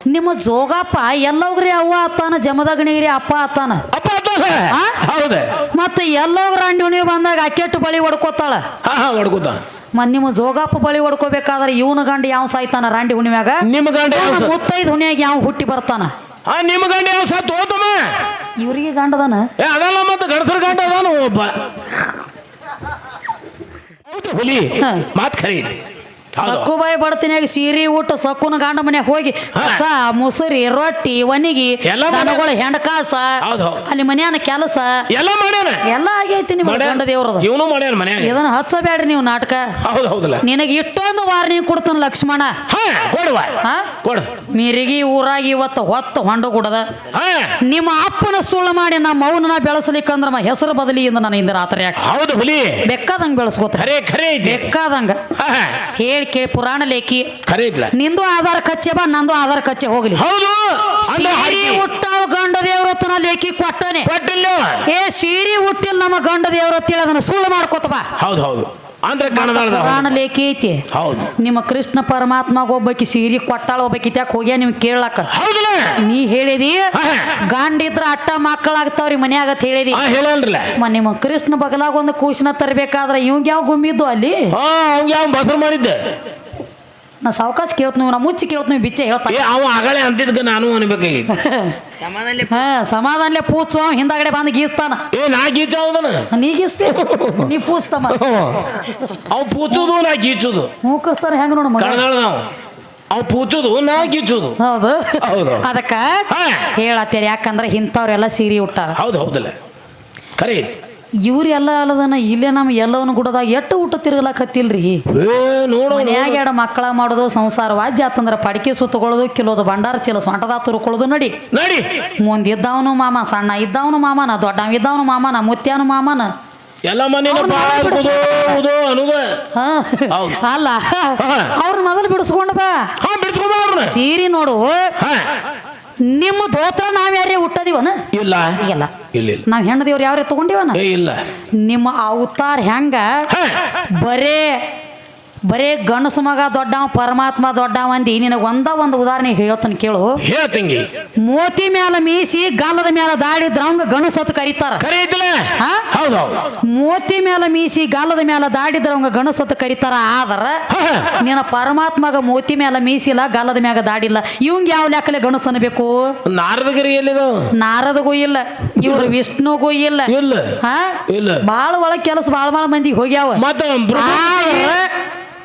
ನಿಮ್ಮ ಜೋಗಪ್ಪ ಎಲ್ಲೋಗ್ರಿ ಅವ್ವ ಅತ್ತಾನ ಜಮದಗಣಿಗ್ರಿ ಅಪ್ಪ ಅತ್ತಾನ ಅಪ್ಪ ಅತ್ತಾನ ಹೌದ ಮತ್ತೆ ಎಲ್ಲೋಗ್ರ ಅಂಡಿ ಬಂದಾಗ ಅಕ್ಕೆಟ್ಟು ಬಳಿ ಹೊಡ್ಕೋತಾಳ ಹೊಡ್ಕೋತ ನಿಮ್ಮ ಜೋಗಪ್ಪ ಬಳಿ ಹೊಡ್ಕೋಬೇಕಾದ್ರೆ ಇವನ ಗಂಡ ಯಾವ ಸಾಯ್ತಾನ ರಾಂಡಿ ಹುಣ್ಣಿಮ್ಯಾಗ ನಿಮ್ಮ ಗಂಡ ಮುತ್ತೈದು ಹುಣ್ಣಿಯಾಗ ಯಾವ ಹುಟ್ಟಿ ಬರ್ತಾನ ನಿಮ್ಮ ಗಂಡ ಯಾವ ಸತ್ತು ಹೋತಮ್ಮ ಇವ್ರಿಗೆ ಗಂಡದಾನ ಅದಲ್ಲ ಮತ್ತೆ ಗಂಡಸರ ಗಂಡ ಅದಾನ ಒಬ್ಬ ಹೌದು ಹುಲಿ ಮಾತ್ ಖರೀ ಸಕ್ಕುಬಾಯಿ ಬಡ್ತಿನಾಗ ಸೀರೆ ಊಟ ಸಕ್ಕುನ ಗಂಡ ಮನ್ಯಾಗ ಹೋಗಿ ಕಸ ಮುಸುರಿ ರೊಟ್ಟಿ ಒನಿಗಿ ದನಗಳು ಹೆಂಡಕಾಸ ಅಲ್ಲಿ ಮನ್ಯಾನ ಕೆಲಸ ಎಲ್ಲ ಮಾಡ್ಯಾನ ಎಲ್ಲ ಆಗೈತಿ ನಿಮ್ಮ ಗಂಡ ದೇವ್ರದ ಇವನು ಮಾಡ್ಯಾನ ಮನ್ಯಾಗ ಇದನ್ನ ಹಚ್ಚಬೇಡ್ರಿ ನೀವು ನಾಟಕ ಹೌದು ಹೌದಲ್ಲ ನಿನಗೆ ಇಷ್ಟೊಂದು ವಾರ್ನಿಂಗ್ ಕೊಡ್ತಾನ ಲಕ್ಷ್ಮಣ ಕೊಡುವ ಕೊಡು ಮಿರಿಗಿ ಊರಾಗ ಇವತ್ತು ಹೊತ್ತು ಹೊಂಡ ಕೊಡದ ನಿಮ್ಮ ಅಪ್ಪನ ಸುಳ್ಳು ಮಾಡಿ ನಮ್ಮ ಮೌನ ಬೆಳೆಸಲಿಕ್ಕಂದ್ರ ಹೆಸರು ಬದಲಿ ಇಂದ ನಾನು ಇಂದ ರಾತ್ರಿ ಯಾಕೆ ಹೌದು ಹುಲಿ ಬೇಕಾದಂಗ ಬೆಳೆಸ್ಕೋತ ಬೇಕಾದಂಗ ಹೇಳಿ ಕೇಳಿ ಪುರಾಣ ಲೇಖಿ ನಿಂದು ಆಧಾರ ಕಚ್ಚೆ ಬಾ ನಂದು ಆಧಾರ ಕಚ್ಚೆ ಹೋಗ್ಲಿ ಹುಟ್ಟಾವ ಗಂಡ ದೇವ್ರತ್ತನ ಲೇಖಿ ಕೊಟ್ಟನೆ ಸೀರಿ ಹುಟ್ಟಿಲ್ ನಮ್ಮ ಗಂಡ ದೇವ್ರತ್ತ ಅದನ್ನ ಸುಳ್ಳು ಮಾಡ್ಕೋತ ಬಾ ಹೌದು ಹೌದು ಅಂದ್ರೆ ಪುರಾಣ ಲೇಖಿ ಐತಿ ನಿಮ್ಮ ಕೃಷ್ಣ ಪರಮಾತ್ಮಗ ಒಬ್ಬಕಿ ಸೀರಿ ಕೊಟ್ಟಾಳ ಒಬ್ಬಕಿ ಯಾಕೆ ಹೋಗ್ಯ ನೀವು ಕೇಳಾಕ ನೀ ಹೇಳಿದಿ ಗಂಡ ಇದ್ರ ಅಟ್ಟ ಮಕ್ಕಳಾಗ್ತಾವ್ರಿ ಮನ್ಯಾಗತ್ ಹೇಳಿದಿ ನಿಮ್ಮ ಕೃಷ್ಣ ಬಗಲಾಗ ಒಂದು ಕೂಸಿನ ತರಬೇಕಾದ್ರೆ ಇವಂಗ ಯಾವ ಗುಮ್ಮಿದ್ದು ಅಲ್ಲಿ ಬಸರು ಮಾಡಿದ್ದೆ ನಾ ಸಾವಕಾಶ ಕೇಳ್ತ ನಾ ಮುಚ್ಚಿ ಕೇಳ್ತ ನೀವು ಬಿಚ್ಚೆ ಹೇಳ್ತಾ ಅವ ಆಗಲೇ ಅಂತಿದ್ಕ ನಾನು ಅನ್ಬೇಕಾಗಿ ಸಮಾಧಾನಲೆ ಪೂಚು ಹಿಂದಾಗಡೆ ಬಂದು ಗೀಸ್ತಾನ ನಾ ಗೀಚ ನೀ ಗೀಸ್ತಿ ನೀ ಪೂಚ್ತಮ್ಮ ಅವ್ ಪೂಚುದು ನಾ ಗೀಚುದು ಮೂಕಸ್ತಾರ ಹೆಂಗ ನೋಡ ನಾವು ಅವ್ ಪೂಚುದು ನಾ ಗೀಚುದು ಹೌದು ಅದಕ್ಕ ಹೇಳತ್ತೇರಿ ಯಾಕಂದ್ರೆ ಇಂಥವ್ರೆಲ್ಲ ಸೀರೆ ಉಟ್ಟಾರ ಹೌದು ಹೌದಲ್ಲ ಖರೆ ಐತಿ ಇವ್ರೆಲ್ಲ ಅಲ್ಲದನ ಇಲ್ಲೇ ನಮ್ಮ ಎಲ್ಲವನ್ನ ಗುಡದಾಗ ಎಷ್ಟು ಊಟ ತಿರುಗಲಾಕತ್ತಿಲ್ರಿ ಮನ್ಯಾಗ ಎರಡು ಮಕ್ಕಳ ಮಾಡೋದು ಸಂಸಾರ ವಾಜ್ಯ ಆತಂದ್ರ ಪಡಿಕೆ ಸುತ್ತಕೊಳ್ಳೋದು ಕಿಲೋದು ಭಂಡಾರ ಚೀಲ ಸೊಂಟದ ತುರ್ಕೊಳ್ಳೋದು ನಡಿ ಮುಂದಿದ್ದವನು ಮಾಮ ಸಣ್ಣ ಇದ್ದವನು ಮಾಮನ ದೊಡ್ಡವ ಇದ್ದವನು ಮಾಮನ ಮುತ್ಯಾನು ಮಾಮನ ಎಲ್ಲ ಮನೆ ಅಲ್ಲ ಅವ್ರ ಮೊದಲು ಬಿಡಿಸ್ಕೊಂಡ ಬಾ ಸೀರೆ ನೋಡು ನಿಮ್ಮ ಧೋತ್ರ ನಾವ್ ಯಾರೇ ಹುಟ್ಟದಿವನ ಇಲ್ಲ ಇಲ್ಲ ನಾವ್ ಹೆಣ್ಣು ದೇವ್ರು ಯಾರೇ ತಗೊಂಡಿವನ ಇಲ್ಲ ನಿಮ್ಮ ಅವತಾರ ಹೆಂಗ ಬರೇ ಗಣಸ ಮಗ ದೊಡ್ಡವ ಪರಮಾತ್ಮ ದೊಡ್ಡವ ಅಂದಿ ನಿನಗ ಒಂದು ಉದಾಹರಣೆ ಹೇಳ್ತಾನೆ ಕೇಳು ಹೇಳ್ತಂಗಿ ಮೋತಿ ಮ್ಯಾಲ ಮೀಸಿ ಗಾಲದ ಮ್ಯಾಲ ದಾಡಿದ್ರವಂಗ ಗಣಸ ಅಂತ ಕರೀತಾರ ಮೋತಿ ಮ್ಯಾಲ ಮೀಸಿ ಗಾಲದ ಮ್ಯಾಲ ದಾಡಿದ್ರವಂಗ ಗಣಸ ಅಂತ ಕರೀತಾರ ಆದ್ರ ನಿನ್ನ ಪರಮಾತ್ಮಗ ಮೋತಿ ಮ್ಯಾಲ ಮೀಸಿಲ್ಲ ಗಾಲದ ಮ್ಯಾಗ ದಾಡಿಲ್ಲ ಇವಂಗ ಯಾವ ಲೆಕ್ಕಲೆ ಗಣಸ ಅನ್ಬೇಕು ನಾರದಗಿರಿ ಎಲ್ಲಿದ ನಾರದಗೂ ಇಲ್ಲ ಇವ್ರು ವಿಷ್ಣುಗೂ ಇಲ್ಲ ಬಾಳ ಒಳಗ್ ಕೆಲಸ ಬಾಳ ಮಂದಿ ಹೋಗ್ಯಾವ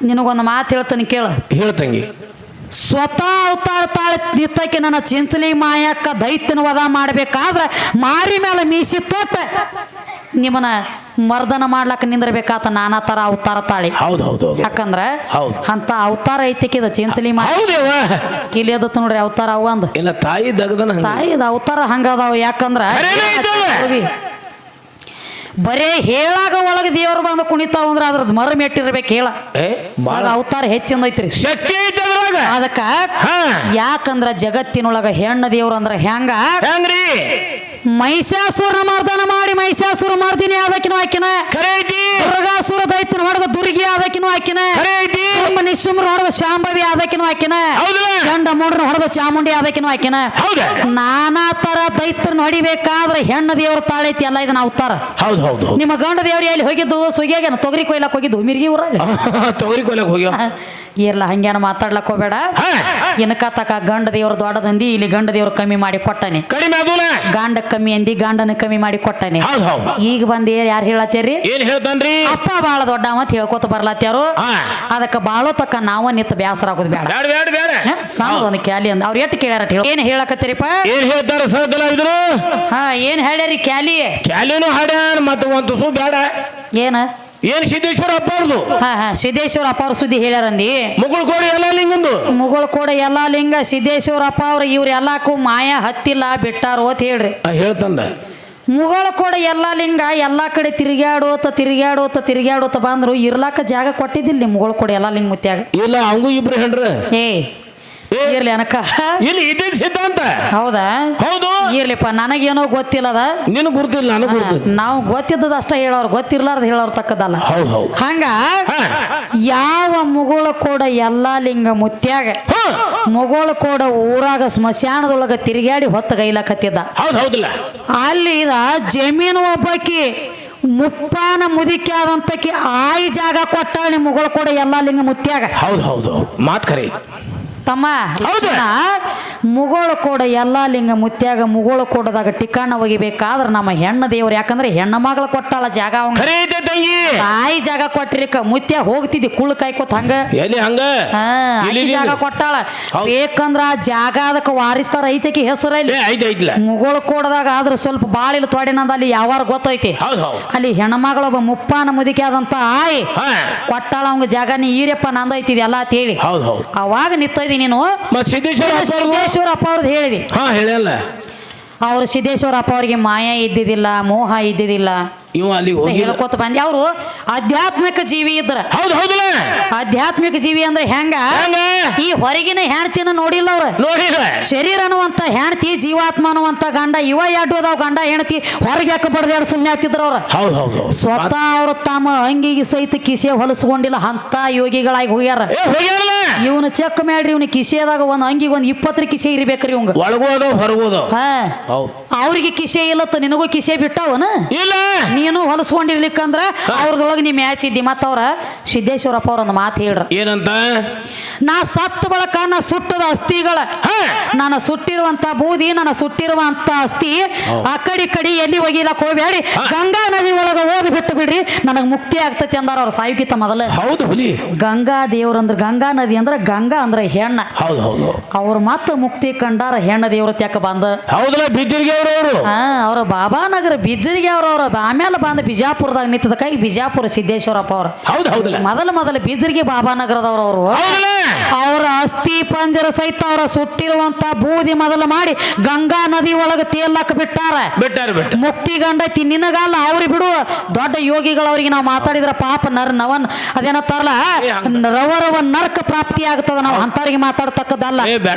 ನಿನಗೊಂದು ಮಾತು ಹೇಳ್ತಾನೆ ಕೇಳ ಹೇಳ್ತಂಗಿ ಸ್ವತಃ ಅವತಾರ ತಾಳೆ ನಿತ್ತಕ್ಕೆ ನನ್ನ ಚಿಂಚಲಿ ಮಾಯಕ್ಕ ದೈತ್ಯನ ವಧ ಮಾಡ್ಬೇಕಾದ್ರ ಮಾರಿ ಮೇಲೆ ಮೀಸಿ ತೊಟ್ಟ ನಿಮ್ಮನ ಮರ್ದನ ಮಾಡ್ಲಕ್ಕ ನಿಂದಿರ್ಬೇಕಾತ ನಾನಾ ತರ ಅವತಾರ ತಾಳಿ ಯಾಕಂದ್ರ ಅಂತ ಅವತಾರ ಐತಿಕಿದ ಚಿಂಚಲಿ ಮಾಯ ಕಿಲಿಯದತ್ತ ನೋಡ್ರಿ ಅವತಾರ ಅವ ಅಂದ ತಾಯಿದ ಅವತಾರ ಹಂಗದಾವ ಯಾಕಂದ್ರ ಬರೇ ಹೇಳಾಗ ಒಳಗ ದೇವ್ರು ಬಂದು ಕುಣಿತಾವ ಅಂದ್ರ ಅದ್ರದ್ ಮರ ಮೆಟ್ಟಿರ್ಬೇಕು ಹೇಳ ಅವತಾರ ಹೆಚ್ಚಿಂದ ಐತ್ರಿ ಅದಕ್ಕ ಯಾಕಂದ್ರ ಜಗತ್ತಿನೊಳಗ ಹೆಣ್ಣ ದೇವ್ರು ಅಂದ್ರ ಹೆಂಗ್ರಿ ಮಹಿಷಾಸುರ ಮರ್ದನ ಮಾಡಿ ಮಹಿಷಾಸುರ ಮರ್ದಿನಿ ಆದಕಿನೂ ಹಾಕಿನ ದುರ್ಗಾಸುರ ದೈತ್ಯನ ಹೊಡೆದ ದುರ್ಗಿ ಆದಕಿನೂ ಹಾಕಿನ ನಿಶುಮ್ರ ಹೊಡೆದ ಶಾಂಭವಿ ಆದಕಿನೂ ಹಾಕಿನ ಚಂಡ ಮೂಡ್ರ ಹೊಡೆದ ಚಾಮುಂಡಿ ಆದಕಿನೂ ಹಾಕಿನ ನಾನಾ ತರ ದೈತ್ಯನ ಹೊಡಿಬೇಕಾದ್ರೆ ಹೆಣ್ಣ ದೇವ್ರ ತಾಳೈತಿ ಎಲ್ಲ ಇದನ್ನ ಅವತಾರ ನಿಮ್ಮ ಗಂಡ ದೇವ್ರಿ ಎಲ್ಲಿ ಹೋಗಿದ್ದು ಸುಗಿಯಾಗೇನ ತೊಗರಿ ಕೊಯ್ಲಕ್ ಹೋಗಿದ್ದು ಮಿರ್ಗಿ ಊರಾಗ ತೊಗರಿ ಕೊಯ್ಲಕ್ ಹೋಗ್ಯ ಇಲ್ಲ ಹಂಗೇನ ಮಾತಾಡ್ಲಕ್ ಹೋಗ್ಬೇಡ ಇನ್ಕ ತಕ ಗಂಡ ದೇವ್ರ ದೊಡ್ಡದಂದಿ ಇಲ್ಲಿ ಗಂಡ ದೇವ್ರ ಕಮ್ಮಿ ಮಾಡಿ ಕೊಟ್ಟಾನೆ ಗಂಡ ಕಮ್ಮಿ ಅಂದಿ ಗಂಡನ ಕಮ್ಮಿ ಮಾಡಿ ಕೊಟ್ಟಾನೆ ಈಗ ಬಂದ ಯಾರು ಹೇಳತ್ತೇರಿ ಅಪ್ಪ ಬಾಳ ದೊಡ್ಡ ಮತ್ ಹೇಳ್ಕೊತ ಬರ್ಲತ್ಯಾರು ಅದಕ್ಕ ಬಾಳೋ ತಕ್ಕ ನಾವ ನಿತ್ತ ಬ್ಯಾಸರ ಆಗೋದು ಬೇಡ ಸಾಂಗ್ ಒಂದು ಕ್ಯಾಲಿ ಅಂದ ಅವ್ರ ಎಷ್ಟು ಕೇಳ್ಯಾರ ಏನ್ ಹೇಳಕತ್ತೀರಿಪ್ಪ ಏನ್ ಹೇಳ್ತಾರ ಏನ್ ಹೇಳ್ಯಾರಿ ಕ್ಯಾಲಿನೂ ಹಾಡ್ಯಾನ ಮತ್ತೆ ಒಂದು ತುಸು ಬೇಡ ಏನ್ ಸಿದ್ದೇಶ್ವರ ಅಪ್ಪ ಅವ್ರದು ಸಿದ್ದೇಶ್ವರ ಅಪ್ಪ ಅವ್ರ ಸುದ್ದಿ ಹೇಳ್ಯಾರಂದಿ ಮುಗುಳ್ಕೋಡಿ ಎಲ್ಲಾ ಲಿಂಗಂದು ಮುಗುಳ್ಕೋಡ ಎಲ್ಲಾ ಲಿಂಗ ಸಿದ್ದೇಶ್ವರ ಅಪ್ಪ ಅವ್ರ ಇವ್ರ ಎಲ್ಲಾಕು ಮಾಯ ಹತ್ತಿಲ್ಲ ಬಿಟ್ಟಾರು ಅಂತ ಹೇಳ್ರಿ ಹೇಳ್ತಂದ ಮುಗುಳ್ಕೋಡ ಎಲ್ಲಾ ಲಿಂಗ ಎಲ್ಲಾ ಕಡೆ ತಿರುಗಾಡೋತ ಬಂದ್ರು ಇರ್ಲಾಕ ಜಾಗ ಕೊಟ್ಟಿದ್ದಿಲ್ಲ ಮುಗುಳ್ಕೋಡ ಎಲ್ಲಾ ಲಿಂಗ ಮುತ್ಯಾಗ ಇಲ್ಲ ಅವಂಗೂ ಇಬ್ರು ಹೆಂಡ್ರ ಇರ್ಲಿ ಅನಕ ಇಲ್ಲಿ ಇದ್ದಿದ್ ಸಿದ್ಧಾಂತ ಹೌದಾ ಹೌದು ಇರ್ಲಿಪ್ಪ ನನಗೇನೋ ಗೊತ್ತಿಲ್ಲದ ನಿನ್ ಗುರ್ತಿಲ್ಲ ನಾನು ಗುರ್ತಿಲ್ಲ ನಾವು ಗೊತ್ತಿದ್ದದ ಅಷ್ಟ ಹೇಳೋರು ಗೊತ್ತಿರ್ಲಾರ್ದ ಹೇಳೋರ್ ತಕ್ಕದಲ್ಲ ಹೌದು ಹೌದು ಹಂಗ ಯಾವ ಮುಗುಳ ಕೂಡ ಎಲ್ಲಾ ಲಿಂಗ ಮುತ್ಯಾಗ ಮುಗುಳ ಕೂಡ ಊರಾಗ ಸ್ಮಶಾನದೊಳಗ ತಿರುಗಾಡಿ ಹೊತ್ತ ಗೈಲಾಕತ್ತಿದ್ದ ಹೌದು ಹೌದಿಲ್ಲ ಅಲ್ಲಿ ಇದ ಜಮೀನು ಒಬ್ಬಾಕಿ ಮುಪ್ಪಾನ ಮುದಿಕೆ ಆದಂತಕಿ ಆಯಿ ಜಾಗ ಕೊಟ್ಟಾಳ ನಿಮ್ಮ ಮುಗುಳ ಕೂಡ ಎಲ್ಲಾ ಲಿಂಗ ಮುತ್ಯಾಗ ಹೌದು ಹೌದು ಮಾತ್ ಖರೆ ತಮ್ಮ ಮುಗೋಳ ಕೋಡ ಎಲ್ಲಾ ಲಿಂಗ ಮುತ್ಯಾಗ ಮುಗೋಳ ಕೋಡದಾಗ ಟಿಕಾಣ ಒಗಿಬೇಕಾದ್ರ ನಮ್ಮ ಹೆಣ್ಣ ದೇವ್ರು ಯಾಕಂದ್ರೆ ಹೆಣ್ಣ ಮಗಳ ಕೊಟ್ಟಾಳ ಜಾಗ ಅವಂಗ ತಂಗಿ ತಾಯಿ ಜಾಗ ಕೊಟ್ಟಿರಿಕ ಮುತ್ಯ ಹೋಗ್ತಿದ್ದಿ ಕುಳ್ಳು ಕಾಯ್ಕೋತ ಹಂಗ ಎಲ್ಲಿ ಹಂಗ ಆಕಿ ಜಾಗ ಕೊಟ್ಟಾಳ ಬೇಕಂದ್ರ ಆ ಜಾಗ ಅದಕ್ಕೆ ವಾರಿಸ್ತಾರ ಐತಕಿ ಹೆಸರಲ್ಲಿ ಮುಗೋಳ ಕೋಡದಾಗ ಆದ್ರ ಸ್ವಲ್ಪ ಬಾಳ ಇಲ್ಲ ತೊಡಿನಂದ ಅಲ್ಲಿ ಯಾವಾರ ಗೊತ್ತೈತಿ ಅಲ್ಲಿ ಹೆಣ್ಮಗಳ ಒಬ್ಬ ಮುಪ್ಪಾನ ಮುದಿಕೆ ಆದಂತ ಆಯಿ ಕೊಟ್ಟಾಳ ಅವಂಗ ಜಾಗ ನೀ ಈರಪ್ಪ ನಂದೈತಿದ್ ಎಲ್ಲಾ ಅಂತ ಹೇಳಿ ಅವಾಗ ನಿಂತ ನೀನು ಸಿದ್ದೇಶ್ವರಪ್ಪ ಅವ್ರದ್ದು ಹೇಳಿದಿ ಹೇಳಲ್ಲ ಅವ್ರು ಸಿದ್ದೇಶ್ವರಪ್ಪ ಅವ್ರಿಗೆ ಮಾಯ ಇದ್ದಿದ್ದಿಲ್ಲ ಮೋಹ ಇದ್ದಿದ್ದಿಲ್ಲ ಹೇಳ್ಕೊತ ಬಂದಿ ಅವರು ಆಧ್ಯಾತ್ಮಿಕ ಜೀವಿ ಇದ್ರ ಆಧ್ಯಾತ್ಮಿಕ ಜೀವಿ ಅಂದ್ರೆ ಹೆಂಗ ಈ ಹೊರಗಿನ ಹೆಣ್ತಿನ ನೋಡಿಲ್ಲ ಅವ್ರ ಶರೀರ ಅನ್ನುವಂತ ಹೆಣ್ತಿ ಜೀವಾತ್ಮ ಅನ್ನುವಂತ ಗಂಡ ಇವ ಎರಡು ಅದಾವ ಗಂಡ ಹೆಣ್ತಿ ಹೊರಗೆ ಯಾಕೆ ಬಡ್ದಾಡ ಸುಮ್ಮನೆ ಆಗ್ತಿದ್ರ ಅವ್ರ ಸ್ವತಃ ಅವ್ರ ತಮ್ಮ ಅಂಗಿಗೆ ಸಹಿತ ಕಿಸೆ ಹೊಲಸ್ಕೊಂಡಿಲ್ಲ ಅಂತ ಯೋಗಿಗಳಾಗಿ ಹೋಗ್ಯಾರ ಇವನು ಚೆಕ್ ಮಾಡ್ರಿ ಇವನು ಕಿಸೆದಾಗ ಒಂದ್ ಅಂಗಿಗೆ ಒಂದ್ 20 ಕಿಸೆ ಇರ್ಬೇಕ್ರಿ ಇವಂಗ ಒಳಗೋದು ಹೊರಗೋದು ಅವ್ರಿಗೆ ಕಿಸೆ ಇಲ್ಲತ್ತ ನಿನಗೂ ಕಿಸೆ ಬಿಟ್ಟವನ ಇಲ್ಲ ನೀನು ಹೊಲಸ್ಕೊಂಡಿರ್ಲಿಕ್ಕಂದ್ರ ಅವ್ರದೊಳಗ ನೀ ಮ್ಯಾಚ್ ಇದ್ದಿ ಮತ್ತವ್ರ ಸಿದ್ದೇಶ್ವರಪ್ಪ ಅವ್ರ ಒಂದು ಮಾತು ಹೇಳ್ರ ಏನಂತ ನಾ ಸತ್ತ ಬಳಕ ನಾ ಸುಟ್ಟದ ಅಸ್ಥಿಗಳ ನಾನು ಸುಟ್ಟಿರುವಂತ ಬೂದಿ ನಾನು ಸುಟ್ಟಿರುವಂತ ಅಸ್ಥಿ ಆ ಕಡಿ ಎಲ್ಲಿ ಒಗಿಲಕ್ ಹೋಗ್ಬೇಡಿ ಗಂಗಾ ನದಿ ಒಳಗ ಹೋಗಿ ಬಿಟ್ಟು ಬಿಡ್ರಿ ನನಗ್ ಮುಕ್ತಿ ಆಗ್ತತಿ ಅಂದಾರ ಅವ್ರ ಸಾಯುಕಿತ ಮೊದಲ ಹೌದು ಗಂಗಾ ದೇವ್ರಂದ್ರ ಗಂಗಾ ನದಿ ಅಂದ್ರ ಗಂಗಾ ಅಂದ್ರ ಹೆಣ್ಣ ಅವ್ರ ಮತ್ತ ಮುಕ್ತಿ ಕಂಡಾರ ಹೆಣ್ಣ ದೇವ್ರ ತ್ಯಾಕ ಬಂದ ಹೌದಲ್ಲ ಬಿಜ್ಜರಿಗೆ ಅವರು ಅವ್ರ ಬಾಬಾನಗರ ಬಿಜ್ಜರಿಗೆ ಅವ್ರ ಆಮೇಲೆ ಬಂದ ಬಿಜಾಪುರದಾಗ ನಿಂತದಕ್ಕಾಗಿ ಬಿಜಾಪುರ ಸಿದ್ದೇಶ್ವರಪ್ಪ ಅವ್ರ ಮೊದಲ ಬಿಜ್ಜರಿಗೆ ಬಾಬಾನಗರದವ್ರ ಅವರು ಅವರ ಅಸ್ಥಿ ಪಂಜರ ಸಹಿತ ಅವರ ಸುಟ್ಟಿರುವಂತ ಬೂದಿ ಮೊದಲು ಮಾಡಿ ಗಂಗಾ ನದಿ ಒಳಗ ತೇಲಕ್ ಬಿಟ್ಟಾರ ಮುಕ್ತಿ ಗಂಡತಿ ನಿನಗಲ್ಲ ಅವ್ರಿಗೆ ಬಿಡು ದೊಡ್ಡ ಯೋಗಿಗಳು ಅವ್ರಿಗೆ ನಾವು ಮಾತಾಡಿದ್ರ ಪಾಪ ನವನ್ ಅದೇನತ್ತಾರಲ್ಲ ರವರವ ನರ್ಕ ಪ್ರಾಪ್ತಿ ಆಗ್ತದ ನಾವು ಅಂತವ್ರಿಗೆ ಮಾತಾಡ್ತಕ್ಕದ್ದಲ್ಲ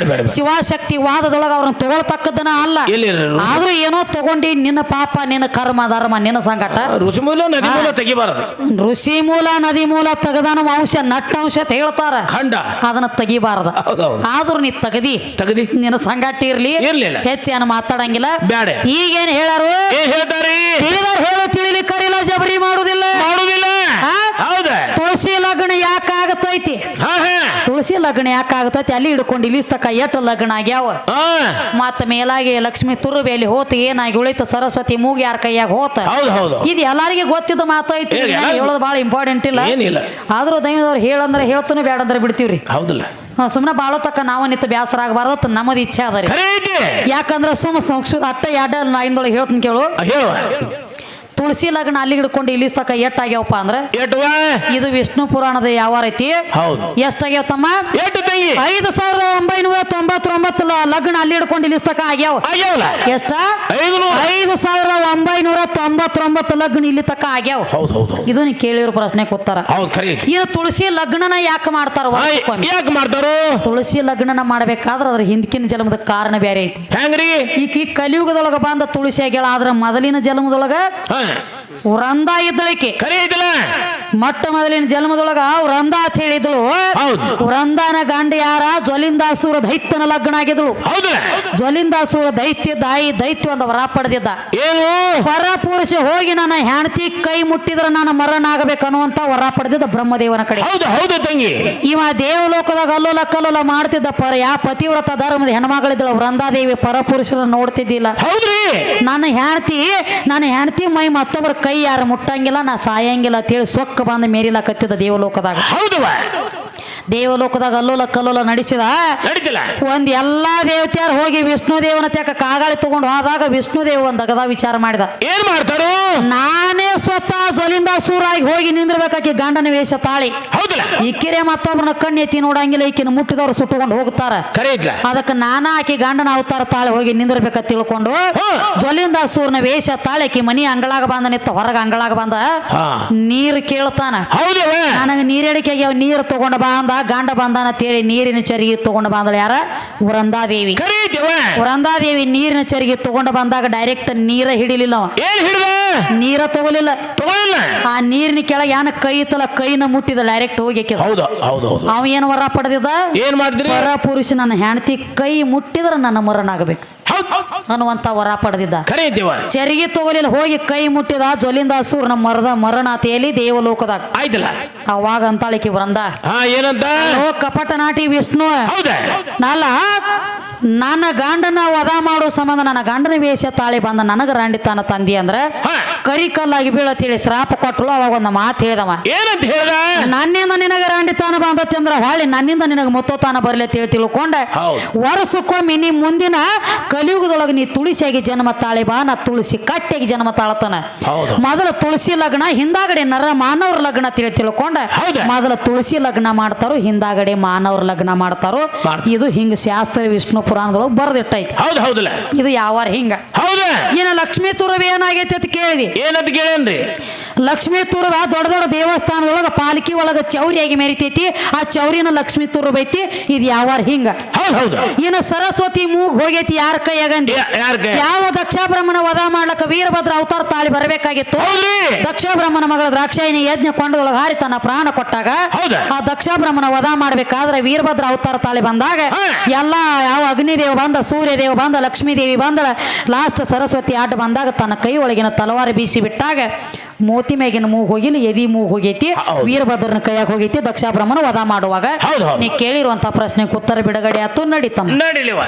ಶಿವಶಕ್ತಿ ವಾದದೊಳಗ ಅವ್ರನ್ನ ತಗೊಳ್ತಕ್ಕದ್ದನ ಅಲ್ಲ ಆದ್ರೂ ಏನೋ ತಗೊಂಡಿ ನಿನ್ನ ಪಾಪ ನಿನ್ನ ಕರ್ಮ ಧರ್ಮ ನಿನ್ನ ಸಂಕಟ ಋಷಿ ಮೂಲ ನದಿ ಮೂಲ ತೆಗದಾನ ಅಂಶ ನಟ್ಟಂಶ ಹೇಳ್ತಾರ ಅದನ್ನ ತೆಗಿಬಾರದ ಆದ್ರೂ ನೀ ತಗದಿ ನಿನ್ನ ಸಂಗಾಟ ಇರ್ಲಿ ಹೆಚ್ಚೇನು ಮಾತಾಡಂಗಿಲ್ಲ ಈಗೇನ್ ಹೇಳಾರು ಹೇಳು ತಿಳಿಲಿಕ್ಕರಿಲ್ಲ ಜಬರಿ ಮಾಡುದಿಲ್ಲ ತುಳಸಿ ಲಗ್ನ ಯಾಕೆ ಆಗತೈತಿ ತುಳಸಿ ಲಗ್ನ ಯಾಕೆ ಆಗತೈತಿ ಅಲ್ಲಿ ಹಿಡ್ಕೊಂಡು ಇಲ್ಲಿಸ್ತಕ ಎಟ್ಟು ಲಗ್ನ ಆಗ್ಯಾವ ಮತ್ತ ಮೇಲಾಗಿ ಲಕ್ಷ್ಮಿ ತುರುಬೇಲಿ ಹೋತ ಏನಾಗಿ ಉಳಿತ ಸರಸ್ವತಿ ಮೂಗಿ ಯಾರ ಕೈಯಾಗ ಹೋತ ಇದು ಎಲ್ಲಾರಿಗೆ ಗೊತ್ತಿದ್ದ ಮಾತೈತಿ ಹೇಳೋದು ಬಹಳ ಇಂಪಾರ್ಟೆಂಟ್ ಇಲ್ಲ ಆದ್ರೂ ದೈವದವ್ರು ಹೇಳಂದ್ರೆ ಹೇಳ್ತಾನು ಬೇಡ ಅಂದ್ರೆ ಬಿಡ್ತೀವ್ರಿ ಸುಮ್ನೆ ಬಾಳೋ ತಕ್ಕ ನಾವ ನಿತ್ತ ಬ್ಯಾಸರ ಆಗಬಾರ್ದ ನಮ್ಮದು ಇಚ್ಛೆ ಅದ ರೀ ಯಾಕಂದ್ರ ಅಟ್ಟ ಎರಡ ಲೈನ್ದೊಳಗೆ ಹೇಳ್ತೀನಿ ಕೇಳು ತುಳಸಿ ಲಗ್ನ ಅಲ್ಲಿ ಹಿಡ್ಕೊಂಡು ಇಲ್ಲಿ ತಕ ಎಟ್ಟಾಗ್ಯಾವಪ್ಪ ಅಂದ್ರ ಇದು ವಿಷ್ಣು ಪುರಾಣದ ಯಾವ ಐತಿ ಎಷ್ಟಾಗ್ಯಾವ ತಮ್ಮ 5999 ಲಗ್ನ ಅಲ್ಲಿ ಹಿಡ್ಕೊಂಡು ಇಲ್ಲಿ ತಕ ಆಗ್ಯಾವ ಎಷ್ಟ 5999 ಲಗ್ನ ಇಲ್ಲಿ ತಕ ಆಗ್ಯಾವ ಇದು ನೀ ಕೇಳಿರೋ ಪ್ರಶ್ನೆ ಕೂತಾರ ಇದು ತುಳಸಿ ಲಗ್ನನ ಯಾಕೆ ಮಾಡ್ತಾರ ತುಳಸಿ ಲಗ್ನನ ಮಾಡ್ಬೇಕಾದ್ರ ಅದ್ರ ಹಿಂದಕಿನ ಜನ್ಮದ ಕಾರಣ ಬೇರೆ ಐತಿ ಈಕಿ ಕಲಿಯುಗದೊಳಗ ಬಂದ ತುಳಸಿ ಆಗ್ಯಾಳ ಆದ್ರ ಮೊದಲಿನ ಜನ್ಮದೊಳಗ ವೃಂದ ಇದ್ದಳಿಕೆ ಮೊಟ್ಟ ಮೊದಲಿನ ಜನ್ಮದೊಳಗ ವೃಂದ ಅಂತ ಹೇಳಿದ್ಳು ವೃಂದನ ಗಂಡ ಯಾರ ಜ್ವಲಿಂದಾಸುರ ದೈತ್ಯನ ಲಗ್ನ ಆಗಿದ್ಳು ಜ್ವಲಿಂದಾಸುರ ದೈತ್ಯ ಒಂದು ವರ ಪಡೆದಿದ್ದ ಪರಪುರುಷ ಹೋಗಿ ನನ್ನ ಹೆಂಡತಿ ಕೈ ಮುಟ್ಟಿದ್ರ ನಾನು ಮರಣ ಆಗಬೇಕನ್ನುವಂತ ವರ ಪಡೆದಿದ್ದ ಬ್ರಹ್ಮದೇವನ ಕಡೆ ಇವ ದೇವಲೋಕದಾಗ ಅಲ್ಲೋಲ ಕಲ್ಲೋಲ ಮಾಡ್ತಿದ್ದ ಪತಿವ್ರತ ಧರ್ಮದ ಹೆಣ್ಮಗಳಿದ್ದಳು ವೃಂದಾದೇವಿ ಪರಪುರುಷರನ್ನ ನೋಡ್ತಿದ್ದಿಲ್ಲ ನನ್ನ ಹೆಂಡತಿ ಮೈ ಮತ್ತೊಬ್ಬರ ಕೈ ಯಾರು ಮುಟ್ಟಂಗಿಲ್ಲ ನಾ ಸಾಯಂಗಿಲ್ಲ ಅಂತೇಳಿ ಸೊಕ್ಕ ಬಂದ ಮೇರಿಲಾಕತ್ತಿದ್ದ ದೇವಲೋಕದಾಗ ಅಲ್ಲೋಲ ಕಲ್ಲೋಲ ನಡೆಸಿದ ಒಂದ್ ಎಲ್ಲಾ ದೇವತೆಯರು ಹೋಗಿ ವಿಷ್ಣು ದೇವನ ತ್ಯಾಕ ಕಾಗಾಳಿ ತಗೊಂಡು ಹೋದಾಗ ವಿಷ್ಣು ದೇವ ಒಂದ್ ಅಗದ ವಿಚಾರ ಮಾಡಿದ ಏನ್ ಮಾಡ್ತಾರು ನಾನೇ ಸ್ವತಃ ಜ್ವಲಿಂದಾಸುರಾಗಿ ಹೋಗಿ ನಿಂದ್ರಬೇಕಾಕಿ ಗಂಡನ ವೇಷ ತಾಳಿ ಇಕ್ಕಿರೆ ಮತ್ತೊಬ್ಬನ ಕಣ್ಣೆತ್ತಿ ನೋಡಂಗಿಲ್ಲ ಈಕಿನ ಮುಟ್ಟಿದವ್ರು ಸುಟ್ಟುಕೊಂಡು ಹೋಗ್ತಾರ ಅದಕ್ಕೆ ನಾನಾ ಆಕಿ ಗಂಡನ ಅವತಾರ ತಾಳಿ ಹೋಗಿ ನಿಂದ್ರಬೇಕ ತಿಳ್ಕೊಂಡು ಜ್ವಲಿಂದಾಸೂರ್ನ ವೇಷ ತಾಳಿ ಆಕಿ ಮನಿ ಅಂಗಳಾಗ ಬಂದ ನಿತ್ತ ಹೊರಗ ಅಂಗಳಾಗ ಬಂದ ನೀರ್ ಕೇಳ್ತಾನ ನನಗ ನೀರೇಡಿಕೆಗೆ ನೀರ್ ತಗೊಂಡ ಬಾ ಅಂದ ಗಂಡ ಬಂದಾನ ಅಂತೇಳಿ ನೀರಿನ ಚರಿಗೆ ತಗೊಂಡು ಬಂದಳ ಯಾರ ವೃಂದಾದೇವಿ. ಕರೀತೀವ ವೃಂದಾದೇವಿ ನೀರಿನ ಚರಿಗೆ ತಗೊಂಡು ಬಂದಾಗ ಡೈರೆಕ್ಟ್ ನೀರ ಹಿಡಿಲಿಲ್ಲ ಅವ. ಏನ್ ಹಿಡ್ದ ನೀರ ತಗೊಲಿಲ್ಲ. ತಗೊಳ್ಳಿಲ್ಲ. ಆ ನೀರಿನ ಕೆಳಗೆ ಯಾನ ಕೈ ಇತ್ತಲ್ಲ ಕೈನ ಮುಟ್ಟಿದ ಡೈರೆಕ್ಟ್ ಹೋಗಿ ಹೌದು ಹೌದು ಹೌದು. ಅವ ಏನು ವರ ಪಡೆದಿದ್ದ, ಏನ್ ಮಾಡಿದ್ರಿ? ಪರ ಪುರುಷ ನನ್ನ ಹೆಂಡತಿ ಕೈ ಮುಟ್ಟಿದ್ರ ನನ್ನ ಮರನಾಗಬೇಕು ಅನ್ನುವಂತ ವರ ಪಡೆದಿದ್ದ. ಕರೀತೀವ ಚರಿಗೆ ತಗೊಲಿಲ್ಲ, ಹೋಗಿ ಕೈ ಮುಟ್ಟಿದ ಜೊಲಿಂದ ಅಸೂರ್ನ ಮರಣಾತಿಯಲ್ಲಿ ದೇವಲೋಕದಾಗ ಆಯ್ತಲ್ಲ. ಅವಾಗ ಅಂತಾಳಿಕೆ ವೃಂದ, ಏನಂತ? ಕಪಟ ನಾಟಿ ವಿಷ್ಣು ಹೌದಾ ನಲ್ಲ ನನ್ನ ಗಂಡನ ವಧ ಮಾಡೋ ಸಂಬಂಧ ನನ್ನ ಗಂಡನ ವೇಷ ತಾಳಿ ಬಂದ ನನಗ ರಾಂಡಿತಾನ ತಂದಿ ಅಂದ್ರೆ ಕರಿ ಕಲ್ಲಾಗಿ ಬೀಳತ್ತೇಳಿ ಶ್ರಾಪ ಕೊಟ್ಟಳು. ಅವಾಗ ಒಂದು ಮಾತು ಹೇಳಿದವ, ಏನಂತ ಹೇಳ್ದ? ನನ್ನಿಂದ ನಿನಗ ರಾಂಡಿತಾನ ಬಂದತಿ ಅಂದ್ರ ಹೊಳ್ಳಿ ನನ್ನಿಂದ ನಿನಗ ಮುತ್ತೋತಾನ ಬರ್ಲಿ ಅಂತ ಹೇಳಿ ತಿಳ್ಕೊಂಡೆ. ವರ್ಷಕ್ಕೊಮ್ಮೆ ನೀ ಮುಂದಿನ ಕಲಿಯುಗದೊಳಗೆ ನೀ ತುಳಸಿಯಾಗಿ ಜನ್ಮ ತಾಳಿ ಬಾ, ನಾ ತುಳಸಿ ಕಟ್ಟಿಯಾಗಿ ಜನ್ಮ ತಾಳತಾನ. ಮೊದಲ ತುಳಸಿ ಲಗ್ನ, ಹಿಂದಾಗಡೆ ನರ ಮಾನವ್ರ ಲಗ್ನ ತಿಳ್ಕೊಂಡೆ. ಮೊದಲ ತುಳಸಿ ಲಗ್ನ ಮಾಡ್ತಾರೋ, ಹಿಂದಾಗಡೆ ಮಾನವ್ರ ಲಗ್ನ ಮಾಡ್ತಾರೋ. ಇದು ಹಿಂಗ ಶಾಸ್ತ್ರ ವಿಷ್ಣು ಪುರಾಣದೊಳಗೆ ಬರೆದಿಟ್ಟೈತಿ. ಹೌದು ಹೌದಲ್ಲ. ಇದು ಯಾವಾರ ಹಿಂಗ. ಹೌದಾ? ಏನ ಲಕ್ಷ್ಮೀ ತುರವ ಏನಾಗೈತಿ ಅಂತ ಕೇಳಿದಿ? ಏನಂತ ಕೇಳೇನ್ರಿ? ಲಕ್ಷ್ಮೀ ತುರವ ದೊಡ್ಡ ದೊಡ್ಡ ದೇವಸ್ಥಾನದೊಳಗ ಪಾಲಿಕೆ ಒಳಗ ಚೌರಿಯಾಗಿ ಮೆರಿತೈತಿ. ಆ ಚೌರಿನ ಲಕ್ಷ್ಮೀ ತುರವ ಐತಿ. ಇದು ಯಾವಾರ ಹಿಂಗ. ಏನ ಸರಸ್ವತಿ ಮೂಗ್ ಹೋಗೈತಿ ಯಾರ ಕೈಯಾಗಂದಿ? ಯಾವ ದಕ್ಷ ಬ್ರಹ್ಮನ ವಧ ಮಾಡ್ಲಕ್ಕ ವೀರಭದ್ರ ಅವತಾರ ತಾಳಿ ಬರಬೇಕಾಗಿತ್ತು. ದಕ್ಷ ಬ್ರಹ್ಮನ ಮಗಳ ದ್ರಾಕ್ಷಾಯಿನಿ ಯಜ್ಞ ಕೊಂಡದೊಳಗ ಹಾರಿ ತನ್ನ ಪ್ರಾಣ ಕೊಟ್ಟಾಗ ಆ ದಕ್ಷ ಬ್ರಹ್ಮನ ವಧ ಮಾಡ್ಬೇಕಾದ್ರೆ ವೀರಭದ್ರ ಅವತಾರ ತಾಳಿ ಬಂದಾಗ ಎಲ್ಲಾ ಯಾವ ಅಗ್ನಿದೇವ ಬಂದ, ಸೂರ್ಯದೇವ ಬಂದ, ಲಕ್ಷ್ಮೀ ದೇವಿ ಬಂದಳ, ಲಾಸ್ಟ್ ಸರಸ್ವತಿ ಆಟ ಬಂದಾಗ ತನ್ನ ಕೈ ಒಳಗಿನ ತಲವಾರ ಬೀಸಿ ಬಿಟ್ಟಾಗ ಮೋತಿ ಮ್ಯಾಗಿನ ಮೂಗ್ ಹೋಗಿಲ್ಲ, ಎದಿ ಮೂಗ್ ಹೋಗೈತಿ. ವೀರಭದ್ರನ ಕೈಯಾಗ ಹೋಗೈತಿ. ದಕ್ಷ ಬ್ರಹ್ಮನ ವಧ ಮಾಡುವಾಗ ನೀ ಕೇಳಿರುವಂತ ಪ್ರಶ್ನೆಗೆ ಉತ್ತರ ಬಿಡುಗಡೆ ಆತು. ನಡೀತಮ್ಮ ನಡಿಲಿವ.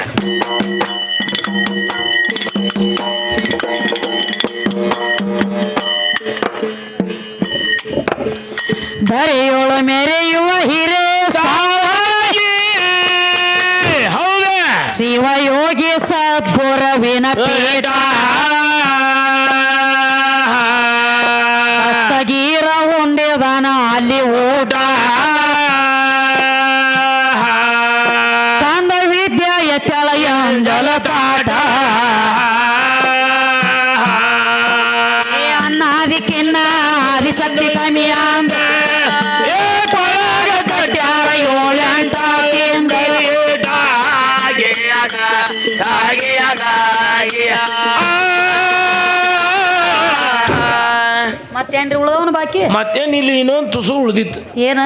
ಧರೆಯೋಳ ಮೆರೆಯುವ ಹಿರೇ ಶಿವಯೋಗಿ ಸದ್ಗುರವಿನ ಪೀಠ ಹಸ್ತಗೀರ ಉಂಡೆದಾನ ಅಲ್ಲಿ ಊಟ ಕಂದ ವಿದ್ಯಾ ಎತ್ತಳ ಎಂಜಲ ತಾಟ ಅನ್ನಾದಿಕ್ಕಿನ್ನ ಆದಿಶಕ್ತಿ ಕಮ್ಮಿ ಅಂದ ಕಟ್ಯಾರ ಏಳೆಂಟ ಮತ್ತೇನ್ರಿ ಉಳ್ದವನು ಬಾಕಿ? ಮತ್ತೇನ್ ಇಲ್ಲಿ ಇನ್ನೊಂದು ತುಸು ಉಳ್ದಿತ್ತು. ಏನ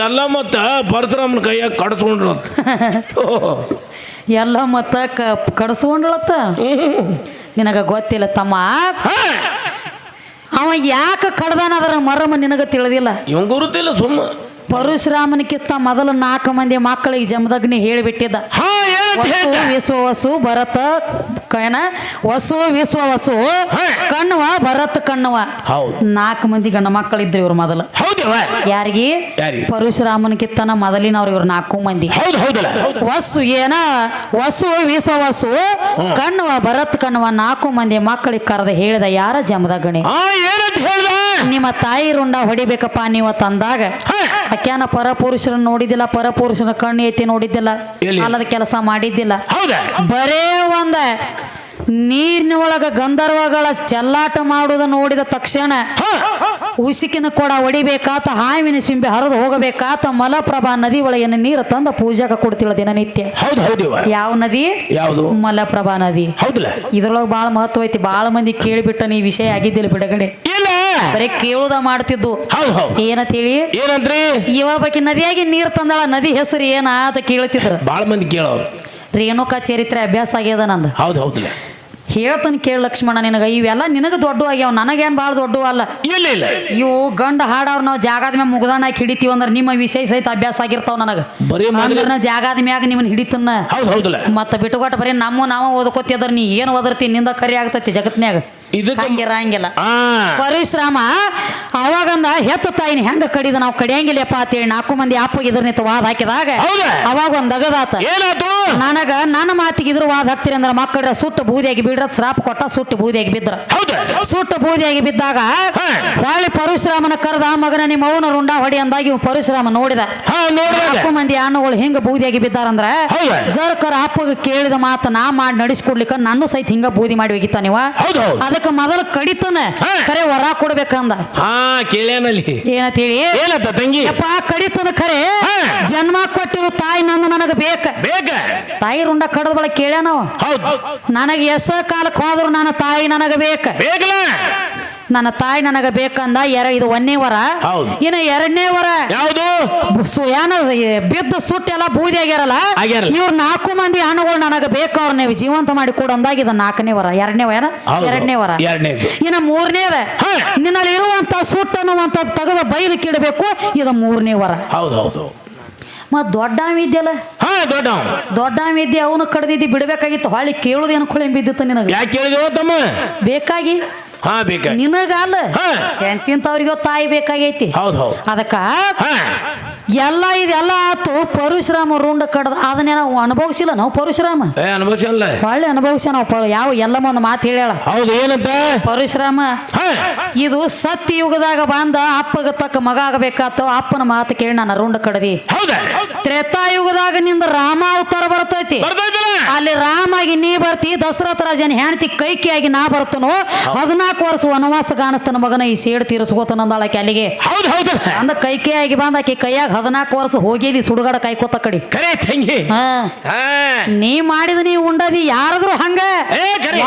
ಎಲ್ಲ ಮತ್ತ ಪರಶುರಾಮನ ಕೈಯಾಗ ಕಡಿಸ್ಕೊಂಡ್ರ ಎಲ್ಲ ಮತ್ತ ಕಡಿಸ್ಕೊಂಡ್ಳತ್ತ. ನಿನಗ ಗೊತ್ತಿಲ್ಲ ತಮ್ಮ, ಅವ ಯಾಕೆ ಕಡ್ದಾನ ಅದರ ಮರಮ ನಿನಗ ತಿಳಿದಿಲ್ಲ. ಇವಂಗ ಗುರುತಿಲ್ಲ. ಸುಮ್ಮ ಪರಶುರಾಮನಕ್ಕಿಂತ ಮೊದಲು 4 ಮಂದಿ ಮಕ್ಕಳಿಗೆ ಜಮದಗ್ನಿ ಹೇಳಿಬಿಟ್ಟಿದ್ದ. ವಸು ವಿಶ್ವವಸು ಭರತ ಕಯನ ವಸು ವಿಶ್ವವಸು ಕಣ್ಣವ ಭರತ ಕಣ್ಣವ 4 ಮಂದಿ ಗಂಡ ಮಕ್ಕಳಿದ್ರು ಇವ್ರು ಮೊದಲು. ಯಾರಿಗೆ? ಪರಶುರಾಮನಕ್ಕಿಂತನ ಮೊದಲಿನವ್ರು ಇವ್ರು 4 ಮಂದಿ. ವಸು ಏನ ವಸು ವಿಶ್ವವಸು ಕಣ್ಣವ ಭರತ್ ಕಣ್ಣವ 4 ಮಂದಿ ಮಕ್ಕಳಿಗೆ ಕರೆದ ಹೇಳಿದ ಯಾರ ಜಮದಗ್ನಿ, ನಿಮ್ಮ ತಾಯಿ ರುಂಡ ಹೊಡಿಬೇಕಪ್ಪ ನೀವು ತಂದಾಗ ಅಕ್ಯಾನ ಪರಪುರುಷರನ್ನ ನೋಡಿದ್ದಿಲ್ಲ, ಪರಪುರುಷನ ಕಣ್ಣು ಎತ್ತಿ ನೋಡಿದ್ದಿಲ್ಲ, ಅಲ್ಲದ ಕೆಲಸ ಮಾಡಿದ್ದಿಲ್ಲ. ಬರೇ ಒಂದ ನೀರಿನ ಒಳಗ ಗಂಧರ್ವಗಳ ಚೆಲ್ಲಾಟ ಮಾಡುವುದ ನೋಡಿದ ತಕ್ಷಣ ಉಸಿಕಿನ ಕೊಡ ಹೊಡಿಬೇಕಾತ, ಹಾವಿನ ಸಿಂಬೆ ಹರಿದು ಹೋಗಬೇಕಾತ ಮಲಪ್ರಭಾ ನದಿ ಒಳಗಿನ ನೀರು ತಂದ ಪೂಜಾಕ ಕೊಡ್ತಿಳ ದಿನನಿತ್ಯ. ಯಾವ ನದಿ? ಯಾವುದು? ಮಲಪ್ರಭಾ ನದಿ. ಇದ್ರೊಳಗೆ ಬಾಳ ಮಹತ್ವ ಐತಿ. ಬಾಳ ಮಂದಿ ಕೇಳಿಬಿಟ್ಟ ನೀ ವಿಷಯ ಆಗಿದ್ದಿಲ್ಲ ಬಿಡುಗಡೆ. ಬರೀ ಕೇಳುದ ಮಾಡ್ತಿದ್ದು. ಏನಂತ ಹೇಳಿ? ಏನಂದ್ರಿ? ಇವಾಗ ಬಾಕಿ ನದಿಯಾಗಿ ನೀರ್ ತಂದಳ, ನದಿ ಹೆಸರು ಏನ ಅಂತ ಕೇಳ್ತಿದ್ರು ಬಾಳ ಮಂದಿ ಕೇಳೋರು. ರೇಣುಕಾ ಚರಿತ್ರೆ ಅಭ್ಯಾಸ ಆಗ್ಯದ ನಂದು. ಹೇಳ್ತಾನೆ ಕೇಳ ಲಕ್ಷ್ಮಣ, ನಿನಗ ಇವೆಲ್ಲ ನಿನಗ ದೊಡ್ಡ ಆಗ್ಯಾವ, ನನಗೇನ್ ಬಾಳ ದೊಡ್ಡ ಅಲ್ಲ. ಇವು ಗಂಡ ಹಾಡವ್ರ ನಾವು ಜಾಗದ ಮ್ಯಾಗ ಮುಗ್ದಾನ ಹಿಡಿತೀವಿ ಅಂದ್ರೆ ನಿಮ್ಮ ವಿಷಯ ಸಹಿತ ಅಭ್ಯಾಸ ಆಗಿರ್ತಾವ ನನಗ. ಅಂದ್ರೆ ಜಾಗದ ಮ್ಯಾಗ ನಿಮ್ಮನ್ನ ಹಿಡಿತನ್ನ ಮತ್ತ ಬಿಟ್ಟುಕೊಟ್ಟ ಬರೀ ನಾವು ಓದ್ಕೋತಿದ್ರ ನೀ ಏನ್ ಓದರ್ತಿ ನಿಂದ ಕರಿ ಆಗ್ತತಿ ಜಗತ್ನ್ಯಾಗ. ಹಂಗಿರಂಗಿಲ್ಲ. ಪರಶುರಾಮ ಅವಾಗಂದ ಹೆತ್ತ ತಾಯಿನ ಹೆಂಗ ಕಡಿದ ನಾವು ಕಡಿಯಂಗಿಲ್ಲಪ್ಪ ಅಂತೇಳಿ 4 ಮಂದಿ ಅಪ್ಪಗೆ ಇದ್ರ ನಿಂತ ವಾದ ಹಾಕಿದಾಗ ಅವಾಗ ಒಂದ್ ಅಗದಾತ. ನನಗ ನನ್ನ ಮಾತಿ ಮಾತಿಗೆ ಇದ್ರ ವಾದ ಹಾಕ್ತಿರಿ ಅಂದ್ರೆ ಮಕ್ಕಳ ಸುಟ್ಟು ಬೂದಿಯಾಗಿ ಬಿಡ್ರ ಶ್ರಾಪ ಕೊಟ್ಟ ಸುಟ್ಟು ಬೂದಿಯಾಗಿ ಬಿದ್ರ ಸುಟ್ಟು ಬೂದಿಯಾಗಿ ಬಿದ್ದಾಗ ಹೊಳ್ಳಿ ಪರಶುರಾಮನ ಕರೆದ ಮಗನ ನಿಮ್ಮ ಅವನ ರುಂಡ ಹೊಡಿ ಅಂದಾಗಿ ಪರಶುರಾಮ ನೋಡಿದ 4 ಮಂದಿ ಹಣ್ಣುಗಳು ಹಿಂಗ ಬೂದಿಯಾಗಿ ಬಿದ್ದಾರಂದ್ರ ಜರ್ಕರ ಅಪ್ಪಗ ಕೇಳಿದ ಮಾತ ನಾ ಮಾಡಿ ನಡೆಸ್ಕೊಡ್ಲಿಕ್ಕ ನಾನು ಸಹಿತ ಹಿಂಗ ಬೂದಿ ಮಾಡಿ ಹೋಗಿತ್ತ ನೀವ ಅದಕ್ಕೆ ಮೊದಲು ಕಡಿತನ ಕರೆ ವರ ಕೊಡ್ಬೇಕಂದ ಏನಂತ ಹೇಳಿ ಯಪ್ಪ ಕಡಿತನ ಖರೆ ಜನ್ಮ ಕೊಟ್ಟಿರೋ ತಾಯಿ ನನಗ ಬೇಕ ತಾಯಿ ರುಂಡ ಕಡದ ಬಳ ಕೇಳ್ಯ ನಾವು ನನಗೆ ಎಷ್ಟ ಕಾಲಕ್ಕೆ ಹೋದ್ರು ನನ್ನ ತಾಯಿ ನನಗ ಬೇಕ ನನ್ನ ತಾಯಿ ನನಗ ಬೇಕಂದ ಇದು 1ನೇ ವರ ಇನ್ನು 2ನೇ ವರ ಯಾವುದು ಏನ ಬಿದ್ದ ಸುಟ್ಟೆಲ್ಲ ಬೂದಿ ಆಗ್ಯಾರಲ್ಲ ಇವ್ರ 4 ಮಂದಿ ಹಣ್ಣುಗಳು ನನಗ ಬೇಕು ಅವ್ರ ನೀವು ಜೀವಂತ ಮಾಡಿ ಕೊಡಂದಾಗ ಇದು 4ನೇ ವರ 2ನೇ ವರ ಇನ್ನು 3ನೇದ ನಿನ್ನಲ್ಲಿ ಇರುವಂತ ಸುಟ್ಟು ಅನ್ನುವಂತ ತೆಗೆದ ಬೈಲಿಕ್ಕೆ ಇಡಬೇಕು ಇದು 3ನೇ ವರ ಮತ್ ದೊಡ್ಡ ವಿದ್ಯಲ್ಲ ದೊಡ್ಡ ವಿದ್ಯೆ ಅವನು ಕಡ್ದಿದ್ದಿ ಬಿಡ್ಬೇಕಾಗಿತ್ತು ಹೊಳ್ಳಿ ಕೇಳುದು ಏನು ಕೊಳೆ ಬಿದ್ದಿತ್ತು ನಿನಗ ಬೇಕಾಗಿ ನಿನಗಲ್ಲ ಎಂತಿಂತವ್ರಿಗೋ ತಾಯಿ ಬೇಕಾಗೈತಿ ಅದಕ್ಕ ಎಲ್ಲ ಇದೆಲ್ಲ ಆತು ಪರಶುರಾಮ ರುಂಡ ಕಡ್ದ ಅದನ್ನೇ ನಾವು ಅನುಭವಿಸಿಲ್ಲ ನಾವು ಪರಶುರಾಮ ಹೊಳ್ಳಿ ಅನುಭವಿಸ ನಾವು ಯಾವ ಎಲ್ಲ ಒಂದು ಮಾತು ಹೇಳ್ಯಾಳ ಪರಶುರಾಮ ಇದು ಸತ್ಯ ಯುಗದಾಗ ಬಂದ ಅಪ್ಪಗ ತಕ್ಕ ಮಗ ಆಗಬೇಕಾತ ಅಪ್ಪನ ಮಾತು ಕೇಳಿ ನಾನು ರುಂಡ ಕಡದಿ ತ್ರೇತಾಯುಗದಾಗ ನಿಂದ ರಾಮ ಅವತಾರ ಬರ್ತೈತಿ ಅಲ್ಲಿ ರಾಮಾಗಿ ನೀ ಬರ್ತಿ ದಶರಥ ರಾಜನ ಹೆಂಡತಿ ಕೈಕಿಯಾಗಿ ನಾ ಬರ್ತನೋ 14 ವರ್ಷ ವನವಾಸ ಕಾಣಿಸ್ತಾನ ಮಗನ ಈ ಸೇಡ್ ತೀರಿಸ್ಕೋತಾನಂದಾಳಕ್ಕೆ ಅಲ್ಲಿಗೆ ಅಂದ ಕೈಕೆಯಾಗಿ ಬಂದ ಆಕಿ ಕೈಯಾಗ 14 ವರ್ಷ ಹೋಗಿದಿ ಸುಡುಗಾಡ ಕಾಯ್ಕೋತ ಕಡಿ ನೀ ಮಾಡಿದ ನೀ ಉಂಡದಿ ಯಾರಾದ್ರೂ ಹಂಗ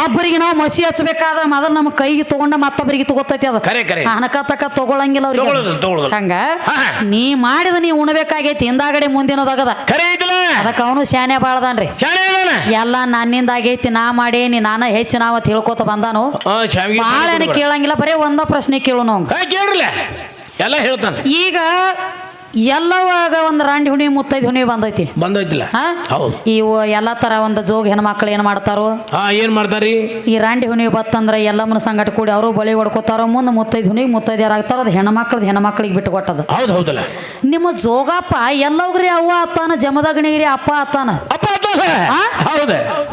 ಒಬ್ಬರಿಗೆ ನಾವು ಮಸಿ ಹಚ್ಚಬೇಕಾದ್ರ ಮೊದಲು ನಮ್ಮ ಕೈಗೆ ತಗೊಂಡ ಮತ್ತೊಬ್ಬರಿಗೆ ತಗೋತೈತಿ ಅದ ಅನಕತಕ್ಕ ತಗೊಳಂಗಿಲ್ಲ ಅವ್ರಿಗೆ ಹಂಗ ನೀ ಮಾಡಿದ ನೀ ಉಣ್ಬೇಕಾಗೈತಿ ಹಿಂದಾಗಡೆ ಮುಂದಿನದಾಗದ ಅದಕ್ಕ ಅವನು ಶಾನೆ ಬಾಳ್ದಾನ್ರಿ ಎಲ್ಲ ನನ್ನಿಂದ ಆಗೈತಿ ನಾ ಮಾಡೇನಿ ನಾನ ಹೆಚ್ಚು ನಾವ ತಿಳ್ಕೊತ ಬಂದಾನು ಬಾಳ ಕೇಳಂಗಿಲ್ಲ ಬರೀ ಒಂದ ಪ್ರಶ್ನೆ ಕೇಳು ನಾವು ಎಲ್ಲ ಹೇಳ್ತಾನೆ ಈಗ ಎಲ್ಲವಾಗ ಒಂದು ರಾಂಡಿ ಹುಣಿ ಮುತ್ತೈದು ಹುಣಿ ಬಂದೈತಿಲ್ಲ ಇವು ಎಲ್ಲಾ ತರ ಒಂದು ಜೋಗ ಹೆಣ್ಮಕ್ಳು ಏನ್ ಮಾಡ್ತಾರೋ ಏನ್ ಮಾಡ್ತಾರಿ ಈ ರಾಂಡಿ ಹುಣಿ ಬತ್ತಂದ್ರ ಎಲ್ಲಮ್ಮನ ಸಂಗಟ ಕೂಡಿ ಅವರು ಬಳಿ ಹೊಡ್ಕೋತಾರೋ ಮುಂದೆ ಮುತ್ತೈದು ಹುಣಿ ಮುತ್ತೈದ್ಯಾರ ಆಗ್ತಾರ ಅದು ಹೆಣ್ಮಕ್ಳಿಗೆ ಬಿಟ್ಟು ಕೊಟ್ಟದ ಹೌದಲ್ಲ ನಿಮ್ಮ ಜೋಗಪ್ಪ ಎಲ್ಲೋಗ್ರಿ ಅವ್ವ ಅತ್ತಾನ ಜಮದಗಣಿಗ್ರಿ ಅಪ್ಪ ಅತ್ತಾನ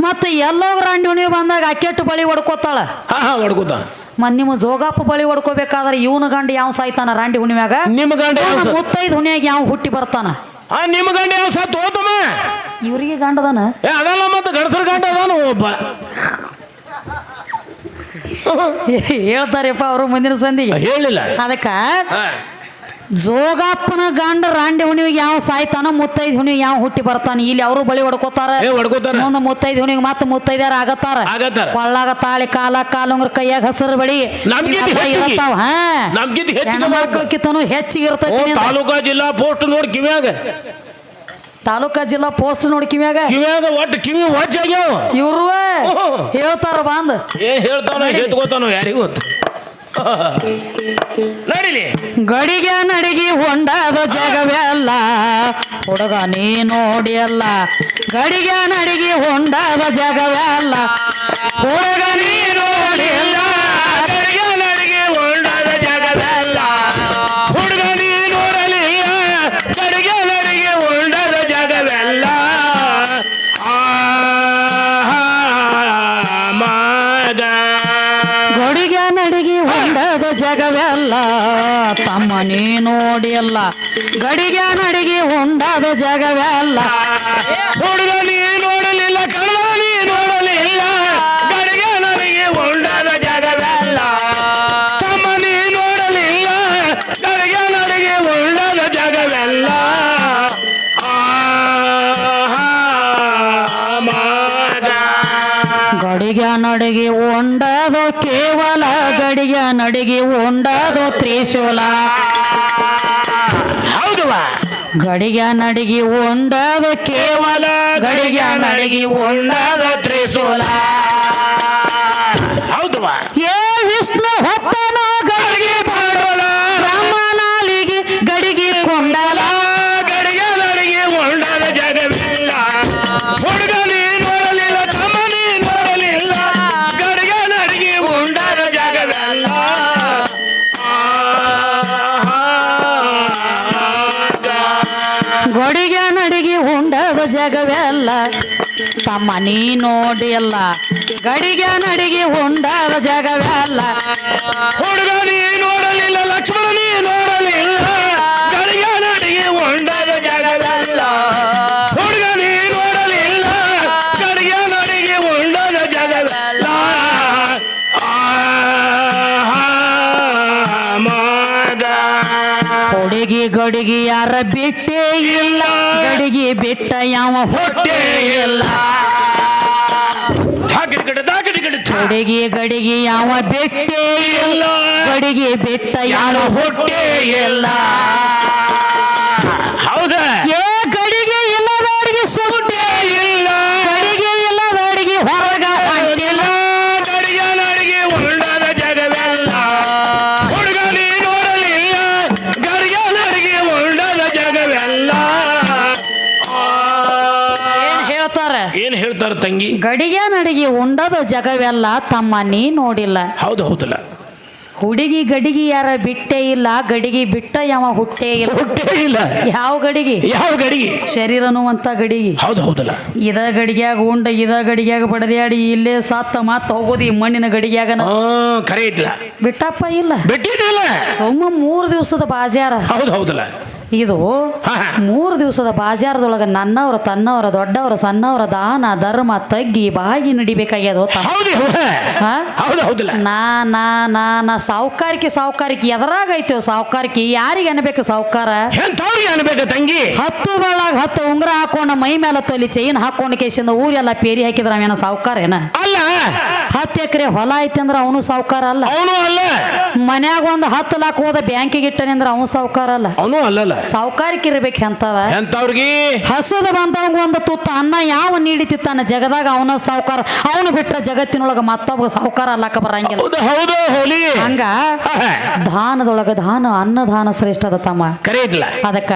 ಮತ್ತೆ ಎಲ್ಲೋಗ ರಾಂಡಿ ಹುಣಿ ಬಂದಾಗ ಅಕ್ಕೆಟ್ಟು ಬಳಿ ಹೊಡ್ಕೋತಾಳ ನಿಮ್ಮ ಜೋಗಪ್ಪ ಬಳಿ ಹೊಡ್ಕೋಬೇಕಾದ್ರೆ ಇವನ ಗಂಡ ಯಾವ ಸಾಯ್ತಾನ ರಾಂಡಿ ಹುಣ್ಣಿಮ್ಯಾಗ ನಿಮ್ಮ ಗಂಡ ಮುತ್ತೈದು ಹುಣ್ಣಿಯಾಗ ಯಾವ ಹುಟ್ಟಿ ಬರ್ತಾನ ನಿಮ್ಮ ಗಂಡ ಯಾವ ಸತ್ ಹೋತಮ್ಮ ಇವ್ರಿಗೆ ಗಂಡದಾನ ಅದಲ್ಲ ಮತ್ತೆ ಗಂಡಸರ ಗಂಡ ಅದಾನ ಒಬ್ಬ ಹೇಳ್ತಾರಪ್ಪ ಅವರು ಮುಂದಿನ ಸಂದಿಗೆ ಹೇಳಿಲ್ಲ ಅದಕ್ಕ ಜೋಗಪ್ಪನ ಗಂಡ ರಾಂಡಿ ಹುಣ್ಣಿಗೆ ಯಾವ ಸಾಯ್ತಾನ ಮುತ್ತೈದು ಹುಣ್ಣಿಗೆ ಯಾವ ಹುಟ್ಟಿ ಬರ್ತಾನ ಇಲ್ಲಿ ಅವರು ಬಳಿ ಹೊಡ್ಕೋತಾರ ಮುಂದ ಮುತ್ತೈದು ಹುಣ್ಣಿಗೆ ಮತ್ತೆ ಮುತ್ತೈದ್ಯಾರ ಆಗತ್ತಾರ ಕೊಳ್ಳಾಗ ತಾಳಿ ಕಾಲ ಕಾಲುಂಗ್ರ ಕೈಯಾಗ ಹಸರು ಬಳಿ ಇರ್ತಾವ ಹೆಣ್ಮಕ್ಳಕ್ಕಿಂತನೂ ಹೆಚ್ಚಿಗೆ ಇರ್ತೈತಿ ತಾಲೂಕಾ ಜಿಲ್ಲಾ ಪೋಸ್ಟ್ ನೋಡಿ ಕಿವ್ಯಾಗ ತಾಲೂಕಾ ಜಿಲ್ಲಾ ಪೋಸ್ಟ್ ನೋಡಿ ಕಿವ್ಯಾಗ ಒಟ್ಟು ಕಿವಿ ವಾಜ್ಯಾಗ್ಯಾವ ಇವ್ರು ಹೇಳ್ತಾರ ಬಂದ್ ಏನ್ ಹೇಳ್ತಾನೋ ಎತ್ಕೋತಾನೋ ಯಾರಿಗೂ ಗೊತ್ತು ನಡಿಲಿ ಗಡಿಗೆ ನಡಿಗೆ ಹೊಂಡದ ಜಗವೆಲ್ಲ ಹುಡುಗ ನೀ ನೋಡಿಯಲ್ಲ ಗಡಿಗೆ ನಡಿಗೆ ಹೊಂಡದ ಜಗವೆಲ್ಲ ಹುಡುಗ ನೀ ನೋಡಿಯಲ್ಲ ಗಡಿಗೆ ನಡಿಗೆ ಹೊಂಡದ ಜಗವೆಲ್ಲ ಹುಡುಗ ನೀ ನೋಡಲಿಲ್ಲ ಗಡಿಗೆ ನಡಿಗೆ ಹೊಂಡದ ಜಗವೆಲ್ಲ ಗಡಿಗೆ ನಡಿಗೆ ಹೊಂಡದ ಜಗವೆಲ್ಲ ತಮ್ಮ ನೀ ನೋಡಿಯಲ್ಲ ಗಡಿಗೆ ನಡಿಗೆ ಹೊಂಡದ ಜಗವೆಲ್ಲ ಹುಡುಗ ನೀ ನೋಡಲಿಲ್ಲ ಕಳ್ಳ ನೀ ನೋಡಲಿಲ್ಲ ಗಡಿಗೆ ನಡಿಗೆ ಹೊಂಡದ ಜಗವೆಲ್ಲ ತಮ್ಮ ನೀ ನೋಡಲಿಲ್ಲ ಗಡಿಗೆ ನಡಿಗೆ ಹೊಂಡದ ಜಗವೆಲ್ಲ ಗಡಿಗೆ ನಡಿಗೆ ಹೊಂಡದು ಕೇವಲ ಗಡಿಗೆ ನಡಿಗೆ ಹೊಂಡದು ತ್ರಿಶೂಲ ಹೌದವಾ ಗಡಿಗೆ ನಡಿಗೆ ಹೊಂಡದು ಕೇವಲ ಗಡಿಗೆ ನಡಿಗೆ ಹೊಂಡದು ತ್ರಿಶೂಲ ಹೌದವಾ ಏ ವಿಷ್ಣು ಹೊತ್ತನ ಗಡಿಗೆ ಪಾಡೋಲ ರಾಮನಾಲಿಗೆ ಗಡಿಗೆ ಕೊಂಡಲ ಗಡಿಗೆ ನಡಿಗೆ ಹೊಂಡದ ಜಗವಿಲ್ಲ ಹುಡುಗ ನೀ ನೋಡಲಿಲ್ಲ ತಮ್ಮ ನೀ ನೋಡಲಿಲ್ಲ ಗಡಿಗೆ ನಡಿಗೆ ಹೊಂಡದ ಜಗವೆಲ್ಲ ಗಡಿಗೆ ನಡಿಗೆ ಹೊಂಡದ ಜಗವೆಲ್ಲ ತಮ್ಮ ನೀ ನೋಡಿಲ್ಲ ಗಡಿಗೆ ನಡಿಗೆ ಉಂಡದ ಜಗವೆಲ್ಲ ಹುಡುಗ ನೀ ನೋಡಲಿಲ್ಲ ಲಕ್ಷ್ಮಣ ನೀ ನೋಡಲಿಲ್ಲ ಗಡಿಗೆ ನಡಿಗೆ ಉಂಡದ ಜಗವೆಲ್ಲ ಹುಡುಗ ನೀ ನೋಡಲಿಲ್ಲ ಗಡಿಗೆ ನಡಿಗೆ ಉಂಡದ ಜಗವೆಲ್ಲ ಹುಡುಗಿ ಗಡಿಗೆ ಯಾರ ಬಿಟ್ಟೇ ಇಲ್ಲ ಗಡಿಗೆ ಬಿಟ್ಟ ಯಾವ ಹೊಟ್ಟೆ ಇಲ್ಲ ಹುಡುಗಿ ಗಡಿಗೆ ಯಾವ ಬಿಟ್ಟೇ ಇಲ್ಲ ಗಡಿಗೆ ಬಿಟ್ಟ ಯಾವ ಹೊಟ್ಟೆ ಇಲ್ಲ ಹೌದಾ ಏ ಗಡಿಗೆ ಇಲ್ಲದವರಿಗೆ ಸುಟ್ಟೆ ಇಲ್ಲ ಗಡಿಗೆ ಇಲ್ಲದವರಿಗೆ ಹೊರಗ ಹೊಂಟಿಲ್ಲ ಗಡಿಗೆ ನಡಿಗೆ ಉಂಡದ ಜಗವೆಲ್ಲ ಹುಡುಗ ನೀ ನೋಡಲಿಲ್ಲ ಗಡಿಗೆ ನಡಿಗೆ ಉಂಡದ ಜಗವೆಲ್ಲ ಏನ್ ಹೇಳ್ತಾರ ತಂಗಿ ಗಡಿಗೆ ನಡಿಗೆ ಉಂಡದ ಜಗವೆಲ್ಲ ತಮ್ಮ ನೀ ನೋಡಿಲ್ಲ ಹೌದು ಹೌದಲ್ಲ ಹುಡುಗಿ ಗಡಿಗೆ ಯಾರ ಬಿಟ್ಟೇ ಇಲ್ಲ ಗಡಿಗೆ ಬಿಟ್ಟ ಯಾವ ಹುಟ್ಟೇ ಇಲ್ಲ ಹುಟ್ಟೇ ಇಲ್ಲ ಯಾವ ಗಡಿಗೆ ಯಾವ ಗಡಿಗೆ ಶರೀರನು ಅಂತ ಗಡಿಗೆ ಹೌದು ಹೌದಲ್ಲ ಇದ ಗಡಿಗ್ಯಾಗ ಉಂಡ ಇದ ಗಡಿಗ್ಯಾಗ ಬಡದ್ಯಾಡಿ ಇಲ್ಲೇ ಸತ್ತ ಮತ್ತ ಹೋಗೋದು ಈ ಮಣ್ಣಿನ ಗಡಿಗ್ಯಾಗ ಖರೆ ಐತಿಲ್ಲ ಬಿಟ್ಟಪ್ಪ ಇಲ್ಲ ಬಿಟ್ಟಿದ್ದಿಲ್ಲ ಸುಮ್ಮ 3 ದಿವಸದ ಬಾಜಾರ ಹೌದು ಹೌದಲ್ಲ ಇದು 3 ದಿವಸದ ಬಾಜಾರದೊಳಗ ನನ್ನವರ ತನ್ನವರ ದೊಡ್ಡವರ ಸಣ್ಣವರ ದಾನ ಧರ್ಮ ತಗ್ಗಿ ಬಾಗಿ ನಡಿಬೇಕಾಗ್ಯದ ಹೌದು ಹೌದಲ್ಲ ನಾ ಸಾವುಕಾರಿಕೆ ಎದರಾಗ ಐತೇವ್ ಸಾವುಕಾರಿಕೆ ಯಾರಿಗೆ ಅನ್ಬೇಕು ಸಾವುಕಾರ ಎಂತವ್ರಿಗೆ ಅನ್ಬೇಕ ತಂಗಿ 10 ಬಳಾಗ 10 ಉಂಗ್ರ ಹಾಕೊಂಡ ಮೈ ಮೇಲೆ ತೊಲಿ ಚೈನ್ ಹಾಕೊಂಡ ಕೇಶಿಂದ ಊರೆಲ್ಲ ಪೇರಿ ಹಾಕಿದ್ರ ಅವೇನ ಸಾವುಕಾರ ಏನ ಅಲ್ಲ 10 ಎಕರೆ ಹೊಲ ಐತಿ ಅಂದ್ರ ಅವನು ಸಾವುಕಾರ ಅಲ್ಲ ಅವನು ಅಲ್ಲ ಮನ್ಯಾಗ ಒಂದು 10 ಲಕ್ಷ ಹೋದ ಬ್ಯಾಂಕಿಗೆ ಇಟ್ಟನೆ ಅಂದ್ರ ಅವನು ಸಾವುಕಾರ ಅಲ್ಲ ಅವನು ಅಲ್ಲಲ್ಲ ಸಾವುಕಾರಿಕೆ ಇರ್ಬೇಕು ಅಂತದ ಎಂತವ್ರಿಗೆ ಹಸದ ಬಂದವಂಗ ಒಂದು ತುತ್ತ ಅನ್ನ ಯಾವ ನೀಡಿತಿತ್ತಾನ ಜಗದಾಗ ಅವನ ಸಾವುಕಾರ ಅವನು ಬಿಟ್ಟ ಜಗತ್ತಿನೊಳಗ ಮತ್ತೊಬ್ಬ ಸಾವುಕಾರ ಅಲ್ಲಕ ಬರಂಗಿಲ್ಲ ಹೌದು ಹೋಲಿ ಹಂಗ ದಾನದೊಳಗ ದಾನ ಅನ್ನದಾನ ಶ್ರೇಷ್ಠ ಅದ ತಮ್ಮ ಕರೆಯಿಲ್ಲ ಅದಕ್ಕ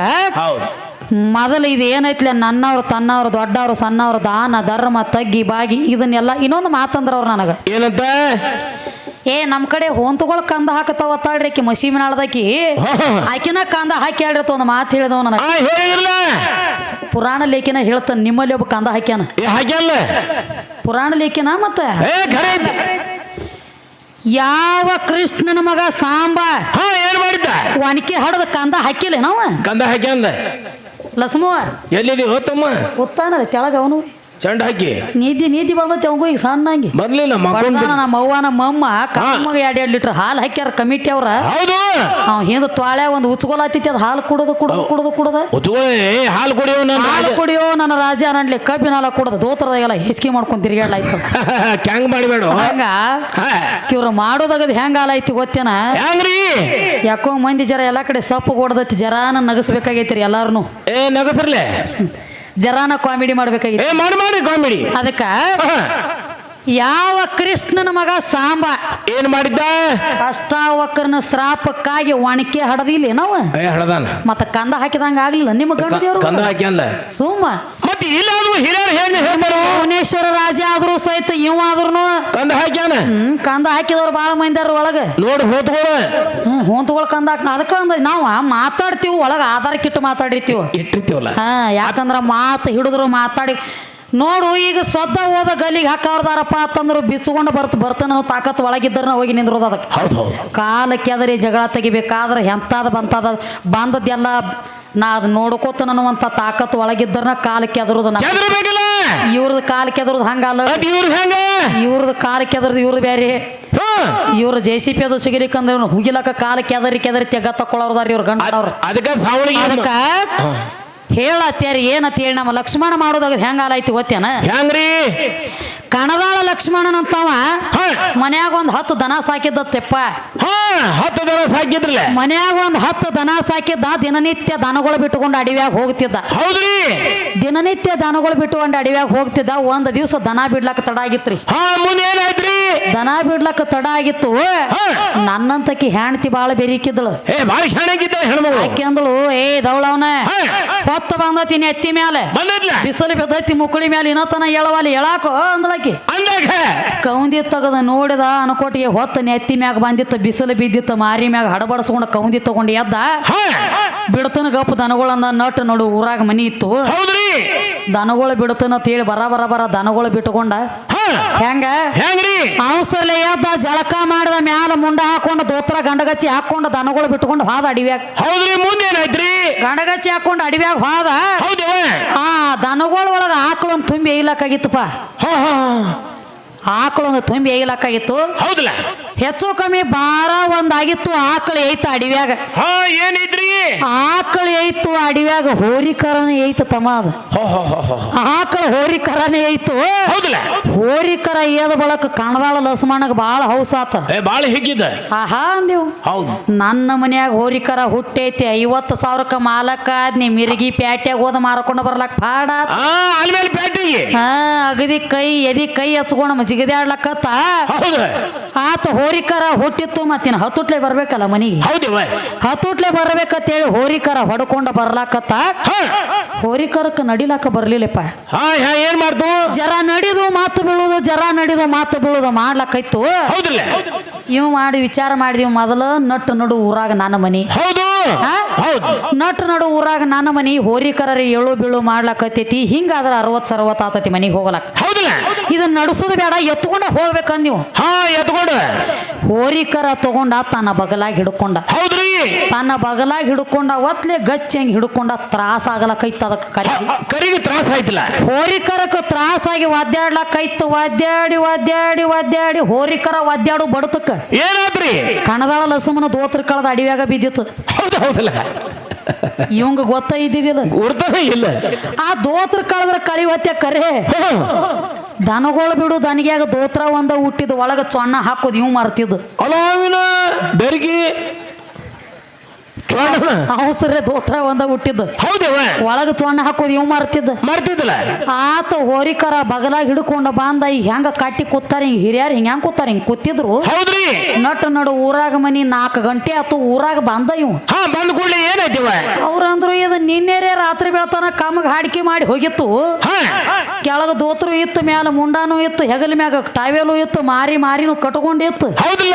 ಮೊದಲು ಇದು ಏನೈತ್ಲೆ ನನ್ನವ್ರು ತನ್ನವ್ರು ದೊಡ್ಡವ್ರು ಸಣ್ಣವ್ರು ದಾನ ಧರ್ಮ ತಗ್ಗಿ ಬಾಗಿ ಇದನ್ನೆಲ್ಲ ಇನ್ನೊಂದು ಮಾತಂದ್ರ ಅವ್ರು ನನಗ ಏನಂತ ನಮ್ ಕಡೆ ಹೊಂತುಗಳು ಕಂದ ಹಾಕತಾವ ತಾಳ್ರಿ ಆಕಿ ಮಸೀಮಿನಾಳದಾಕಿ ಆಕಿನ ಕಂದ ಹಾಕಿ ಹೇಳ್ರತ ಒಂದು ಮಾತು ಹೇಳಿದವ ನನಗ ಪುರಾಣ ಲೇಖನ ಹೇಳ್ತಾನ ನಿಮ್ಮಲ್ಲಿ ಒಬ್ಬ ಕಂದ ಹಾಕ್ಯಾನ ಪುರಾಣ ಲೇಖನ ಮತ್ತ ಯಾವ ಕೃಷ್ಣನ ಮಗ ಸಾಂಬ ಏನ್ ಮಾಡಿದ್ದ ಒಣಕಿ ಹಡದ ಕಂದ ಹಾಕಿಲ್ಲ ನಾವ ಕಂದ ಹಾಕ್ಯ ಲಸ್ಮವ ಎಲ್ಲಿ ಹೋತಮ್ಮ ಕೂತಾನ ತೆಳಗ ಅವನು ಚಂಡ ಹಾಕಿ ನೀದಿ ಬಂದತಿ ಅವಂಗು ಈಗ ಸಣ್ಣಂಗಿ ಬರ್ಲಿಲ್ಲ ನಮ್ಮ ಅವ್ವನ ಮಮ್ಮ ಕಮ್ಮಗ 2 ಲೀಟರ್ ಹಾಲು ಹಾಕ್ಯಾರ ಕಮಿಟಿ ಅವ್ರ ಅವ್ ಹಿಂದ ತ್ವಾಳೆ ಒಂದು ಉಚ್ಕೊಲಾತಿತಿ ಅದ್ ಹಾಲು ಕುಡದ ಹಾಲು ಕುಡಿಯೋ ನನ್ನ ರಾಜ ನನ್ಲಿ ಕಬ್ಬಿನ ಹಾಲ ಕುಡದ ದೋತ್ರದಾಗೆಲ್ಲ ಹಿಸ್ಕಿ ಮಾಡ್ಕೊಂಡ್ ತಿರ್ಗಾಡ್ಲಾಯ್ತು ಹ್ಯಾಂಗ್ ಮಾಡಿಬೇಡ ಹಂಗ ಇವ್ರು ಮಾಡೋದಾಗದ್ ಹೆಂಗ ಹಾಲ ಐತಿ ಗೊತ್ತೇನ ಯಾಕೋ ಮಂದಿ ಜರ ಎಲ್ಲಾ ಕಡೆ ಸಪ್ಪು ಕೊಡದತಿ ಜರಾನ ನಗಸ್ಬೇಕಾಗೈತಿರಿ ಎಲ್ಲಾರನು ನಗಸ್ರಲೆ ಜರಾನ ಕಾಮಿಡಿ ಮಾಡ್ಬೇಕಾಗಿತ್ತು ಮಾಡಿ ಕಾಮಿಡಿ ಅದಕ್ಕ ಯಾವ ಕೃಷ್ಣನ ಮಗ ಸಾಂಬ ಏನ್ ಮಾಡಿದ್ದ ಅಷ್ಟಾವಕ್ರನ ಶ್ರಾಪಕ್ಕಾಗಿ ಒಣಕೆ ಹಡದಿಲ್ಲ ನಾವು ಮತ್ತ ಕಂದ ಹಾಕಿದಂಗ ಆಗ್ಲಿಲ್ಲ ನಿಮ್ಮ ಗಂಡ ಸುಮ್ಮ ಭುವನೇಶ್ವರ ರಾಜ ಆದ್ರೂ ಸಹಿತ ಇವ ಆದ್ರೂ ಕಂದ ಹಾಕ್ಯಾನ ಕಂದ ಹಾಕಿದವ್ರು ಬಾಳ ಮಂದಿರ ಒಳಗ ನೋಡಿ ಹೊಂತುಗಳು ಕಂದ ಹಾಕ ಅದಕ್ಕ ನಾವ ಮಾತಾಡ್ತೀವಿ ಒಳಗ ಆಧಾರ ಕಿಟ್ಟು ಮಾತಾಡಿರ್ತೀವಿ ಯಾಕಂದ್ರ ಮಾತು ಹಿಡಿದ್ರು ಮಾತಾಡಿ ನೋಡು ಈಗ ಸದ್ದ ಹೋದ ಗಲ್ಲಿಗೆ ಹಾಕಾರ್ದಾರಪ್ಪ ಅಂತಂದ್ರು ಬಿಚ್ಕೊಂಡು ಬರ್ತಾನ ತಾಕತ್ ಒಳಗಿದ್ರ ಹೋಗಿ ನಿಂದ್ರೋದು ಅದಕ್ಕೆ ಕಾಲಕ್ಕೆ ಅದರಿ ಜಗಳ ತೆಗಿಬೇಕಾದ್ರೆ ಎಂತಾದ ಬಂದದ್ದೆಲ್ಲ ನಾ ಅದ್ ನೋಡ್ಕೋತ ಅನ್ನುವಂತ ತಾಕತ್ ಒಳಗಿದ್ರನ ಕಾಲಕ್ಕೆ ಎದರುದು ಇವ್ರದ್ದು ಕಾಲಕ್ಕೆ ಎದರುದು ಹಂಗಲ್ಲ ಇವ್ರದ್ದು ಕಾಲಕ್ಕೆ ಎದರ್ದು ಇವ್ರದ್ದು ಬೇರೆ ಇವ್ರು JCP ಅದು ಸಿಗಲಿಕ್ಕಂದ್ರೆ ಹುಗಿಲಕ್ಕ ಕಾಲಕ್ಕೆ ಎದರಿ ತೆಗ ತಕ್ಕೊಳ್ಳೋರ್ದಾರ ಇವ್ರ ಗಂಡವ್ರು ಅದಕ್ಕ ಹೇಳತ್ತೇರಿ ಏನಂತ ಹೇಳಿ ನಮ್ಮ ಲಕ್ಷ್ಮಣ ಮಾಡೋದಾಗ ಹೆಂಗ ಆಲಾಯ್ತು ಗೊತ್ತೇನ ಹೆಂಗ್ರಿ ಕಣದಾಳ ಲಕ್ಷ್ಮಣನಂತವ ಮನ್ಯಾಗ ಒಂದ್ 10 ದನ ಸಾಕಿದ್ದಪ್ಪ 10 ದನ ಸಾಕಿದ್ರಲ್ಲ ಮನ್ಯಾಗ ಒಂದ್ 10 ದನ ಸಾಕಿದ್ದ ದಿನನಿತ್ಯ ದನಗಳು ಬಿಟ್ಟುಕೊಂಡು ಅಡವ್ಯಾಗ ಹೋಗ್ತಿದ್ದ ಹೌದ್ರಿ ದಿನನಿತ್ಯ ದನಗಳು ಬಿಟ್ಟುಕೊಂಡು ಅಡವ್ಯಾಗ ಹೋಗ್ತಿದ್ದ ಒಂದ್ ದಿವಸ ದನ ಬಿಡ್ಲಕ್ಕ ತಡ ಆಗಿತ್ರಿ ದನ ಬಿಡ್ಲಕ್ಕ ತಡ ಆಗಿತ್ತು ನನ್ನಂತಕಿ ಹೆಣ್ತಿ ಬಾಳ ಬೆರಿಕಿದ್ದಳು ಆಕೆ ಅಂದಳು ದೌಳವನ ಹೊತ್ತ ಬಂದತಿ ಎತ್ತಿ ಮ್ಯಾಲೆ ಬಿಸಿಲು ಬಿದ್ದೈತಿ ಮುಕ್ಕಳಿ ಮ್ಯಾಲೆ ಇನ್ನತನ ಎಳವಾಲಿ ಎಳಾಕೋ ಅಂದಳಕಿ ಕೌಂದಿ ತಗದ ನೋಡಿದ ಅನ್ಕೋಟಿಗೆ ಹೊತ್ತ ನೆತ್ತಿ ಮ್ಯಾಗ ಬಂದಿತ್ತ ಬಿಸಿಲು ಬಿದ್ದಿತ್ತ ಮಾರಿ ಮ್ಯಾಗ ಹಡಬಡಿಸ್ಕೊಂಡು ಕೌಂದಿ ತಗೊಂಡು ಎದ್ದ ಬಿಡ್ತನ ಗಪ್ಪ ದನಗಳಂದ ನಟ್ ನೋಡು ಊರಾಗ ಮನಿ ಇತ್ತು ದನಗಳು ಬಿಡುತ್ತನ ಹೇಳಿ ಬರ ದನಗಳು ಬಿಟ್ಟುಕೊಂಡ ಹೆಂಗ್ರಿ ಅವಸರ್ಲೆ ಎದ್ದ ಜಳಕ ಮಾಡಿದ ಮ್ಯಾಲ ಮುಂಡ ಹಾಕೊಂಡು ದೋತ್ರ ಗಂಡಗಚ್ಚಿ ಹಾಕೊಂಡು ದನಗಳು ಬಿಟ್ಕೊಂಡು ಹಾದ ಅಡಿವ್ಯಾಗ. ಹೌದ್ರಿ, ಮುಂದೇನಾಯ್ತ್ರಿ? ಗಂಡಗಚ್ಚಿ ಹಾಕೊಂಡು ಅಡಿವ್ಯಾಗ ಹಾದ. ದನಗಳ ಒಳಗ ಆಕಳೊಂದು ತುಂಬಿ ಏಯ್ಲಕ್ಕಾಗಿತ್ತಪ್ಪ. ಆಕಳೊಂದು ತುಂಬಿ ಏಯ್ಲಕ್ಕಾಗಿತ್ತು. ಹೌದಲ್ಲ, ಹೆಚ್ಚು ಕಮ್ಮಿ ಬಾರ ಒಂದಾಗಿತ್ತು. ಆಕಳ ಐತ ಅಡಿವ್ಯಾಗ. ಏನೈತ್ರಿ? ಆಕಳ ಐತು ಅಡಿವ್ಯಾಗ, ಹೋರಿಕರನೇ ಐತು ತಮ್ಮ. ಅದು ಆಕಳ ಹೋರಿಕರನೇ ಐತು. ಹೌದಲ್ಲ, ಹೋರಿಕರ ಏದ ಬಳಕ ಕಣದಾಳ ಲಸ್ಮಣ್ಣಗ ಬಾಳ ಹೌಸಾತ. ಬಾಳ ಹಿಗ್ಗಿದ. ಆಹಾ ಅಂದೇವು. ಹೌದು, ನನ್ನ ಮನ್ಯಾಗ ಹೋರಿಕರ ಹುಟ್ಟೈತಿ 50,000 ಮಾಲಕ್ಕ ಆದ್ನಿ. ಮಿರ್ಗಿ ಪ್ಯಾಟ್ಯಾಗ ಹೋದ ಮಾರಕೊಂಡ ಬರ್ಲಕ್ ಪಾಡ. ಅಗದಿ ಎದಿ ಕೈ ಹಚ್ಕೊಂಡ ಜಿಗದಾಡ್ಲಕ್ಕತ್ತ ಆತ. ಹೋರಿಕರ ಹುಟ್ಟಿತ್ತು, ಮತ್ತಿನ ಹತ್ತುಟ್ಲೆ ಬರ್ಬೇಕಲ್ಲ ಮನಿಗೆ. ಹತ್ತುಟ್ಲೆ ಬರ್ಬೇಕಂತೇಳಿ ಹೋರಿಕರ ಹೊಡ್ಕೊಂಡ ಬರ್ಲಾಕತ್ತ. ಹೋರಿಕರಕ್ಕೆ ನಡಿಲಾಕ ಬರ್ಲಿಲ್ಲಪ್ಪ. ಏನ್ ಮಾಡ್ತು? ಜರ ನಡಿದು ಮಾತು ಬೀಳುದು, ಜರ ನಡಿದು ಮಾತು ಬೀಳುದು ಮಾಡ್ಲಾಕೈತು. ಇವ್ ಮಾಡಿ ವಿಚಾರ ಮಾಡಿದೀವಿ. ಮೊದಲು ನಟ್ಟು ನಡು ಊರಾಗ ನನ್ನ ಮನಿ. ನಟ್ಟು ನಡು ಊರಾಗ ನನ್ನ ಮನಿ. ಹೋರಿಕರ ಏಳು ಬೀಳು ಮಾಡ್ಲಾಕತ್ತೈತಿ. ಹಿಂಗಾದ್ರ 60-70 ಆತತಿ ಮನಿಗೆ ಹೋಗ್ಲಕ್ಕ. ಇದನ್ನ ನಡ್ಸೋದು ಬೇಡ, ಎತ್ಕೊಂಡ ಹೋಗ್ಬೇಕಂದ್ ನೀವು. ಎತ್ಕೊಂಡ ಹೋರಿಕರ ತಗೊಂಡ ತನ್ನ ಬಗಲಾಗಿ ಹಿಡ್ಕೊಂಡ. ತನ್ನ ಬಗಲಾಗಿ ಹಿಡ್ಕೊಂಡ ಒತ್ಲೆ ಗಚ್ಚ ಹೆಂಗ್ ಹಿಡ್ಕೊಂಡ ತ್ರಾಸ ಆಗಲಕೈತ. ಅದಕ್ಕೆ ಕರಿಗೆ ತ್ರಾಸ ಆಯ್ತಿಲ್ಲ. ಹೋರಿಕರಕ್ಕೆ ತ್ರಾಸಾಗಿ ಒದ್ದಾಡ್ಲಕೈತು. ಒದ್ದಾಡಿ ಹೋರಿಕರ ಒದ್ದಾಡು ಬಡತಕ್ಕ ಏನಾದ್ರಿ? ಕಣದಾಳ ಲಸಮನ ದೋತ್ರ ಕಳದ ಅಡಿವ್ಯಾಗ ಬಿದ್ದಿತ್ತು. ಹೌದಲ್ಲ, ಇವಂಗ ಗೊತ್ತ ಇದ್ದಿದ್ದಿಲ್ಲ, ಗುರ್ತಾನೆ ಇಲ್ಲ. ಆ ದೋತ್ರ ಕಳದ್ರ ಕಳಿ ಹೊತ್ತೆ ಕರೆ. ದನಗಳು ಬಿಡು, ದನಿಗ್ಯಾಗ ದೋತ್ರ ಒಂದ ಹುಟ್ಟಿದ್ ಒಳಗ ಚೊಣ್ಣ ಹಾಕೋದು ಇವ್ ಮರ್ತಿದ್ದು. ಅಲಾವಿನ ಬೆರ್ಗಿ ಅವಸರೇ ದೋತ್ರ ಒಂದ ಹುಟ್ಟಿದ್ದು. ಹೌದವ, ಒಳಗ ಚೊಣ್ಣ ಹಾಕೋದು ಇವ್ ಮರ್ತಿದ್ದಲ್ಲ. ಆತ ಹೋರಿಕರ ಬಗಲಾಗ ಹಿಡ್ಕೊಂಡ ಬಂದ. ಈಗ ಹೆಂಗ ಕಟ್ಟಿ ಕೂತಾರ, ಹಿಂಗ ಹಿರಿಯಾರ ಹಿಂಗ ಕೂತಾರ, ಹಿಂಗ ಕೂತಿದ್ರು. ಹೌದ್ರಿ, ನಟ್ಟು ನಡು ಊರಾಗ ಮನಿ 4 ಗಂಟೆ ಆತು. ಊರಾಗ ಬಂದ ಇವ್. ಬಂದ ಕೂಡಲೇ ಏನಾಯ್ತಿವ? ಅವ್ರಂದ್ರು ಇದು ನಿನ್ನೆರೇ ರಾತ್ರಿ ಬೆಳತನ ಕಾಮಗ್ ಹಾಡಿಕೆ ಮಾಡಿ ಹೋಗಿತ್ತು. ಕೆಳಗ ದೋತ್ರು ಇತ್ತು, ಮ್ಯಾಲ ಮುಂಡಾನು ಇತ್ತು, ಹೆಗಲ ಮ್ಯಾಗ ಟಾವೆಲು ಇತ್ತು, ಮಾರಿನೂ ಕಟ್ಕೊಂಡಿತ್ತು. ಹೌದಿಲ್ಲ,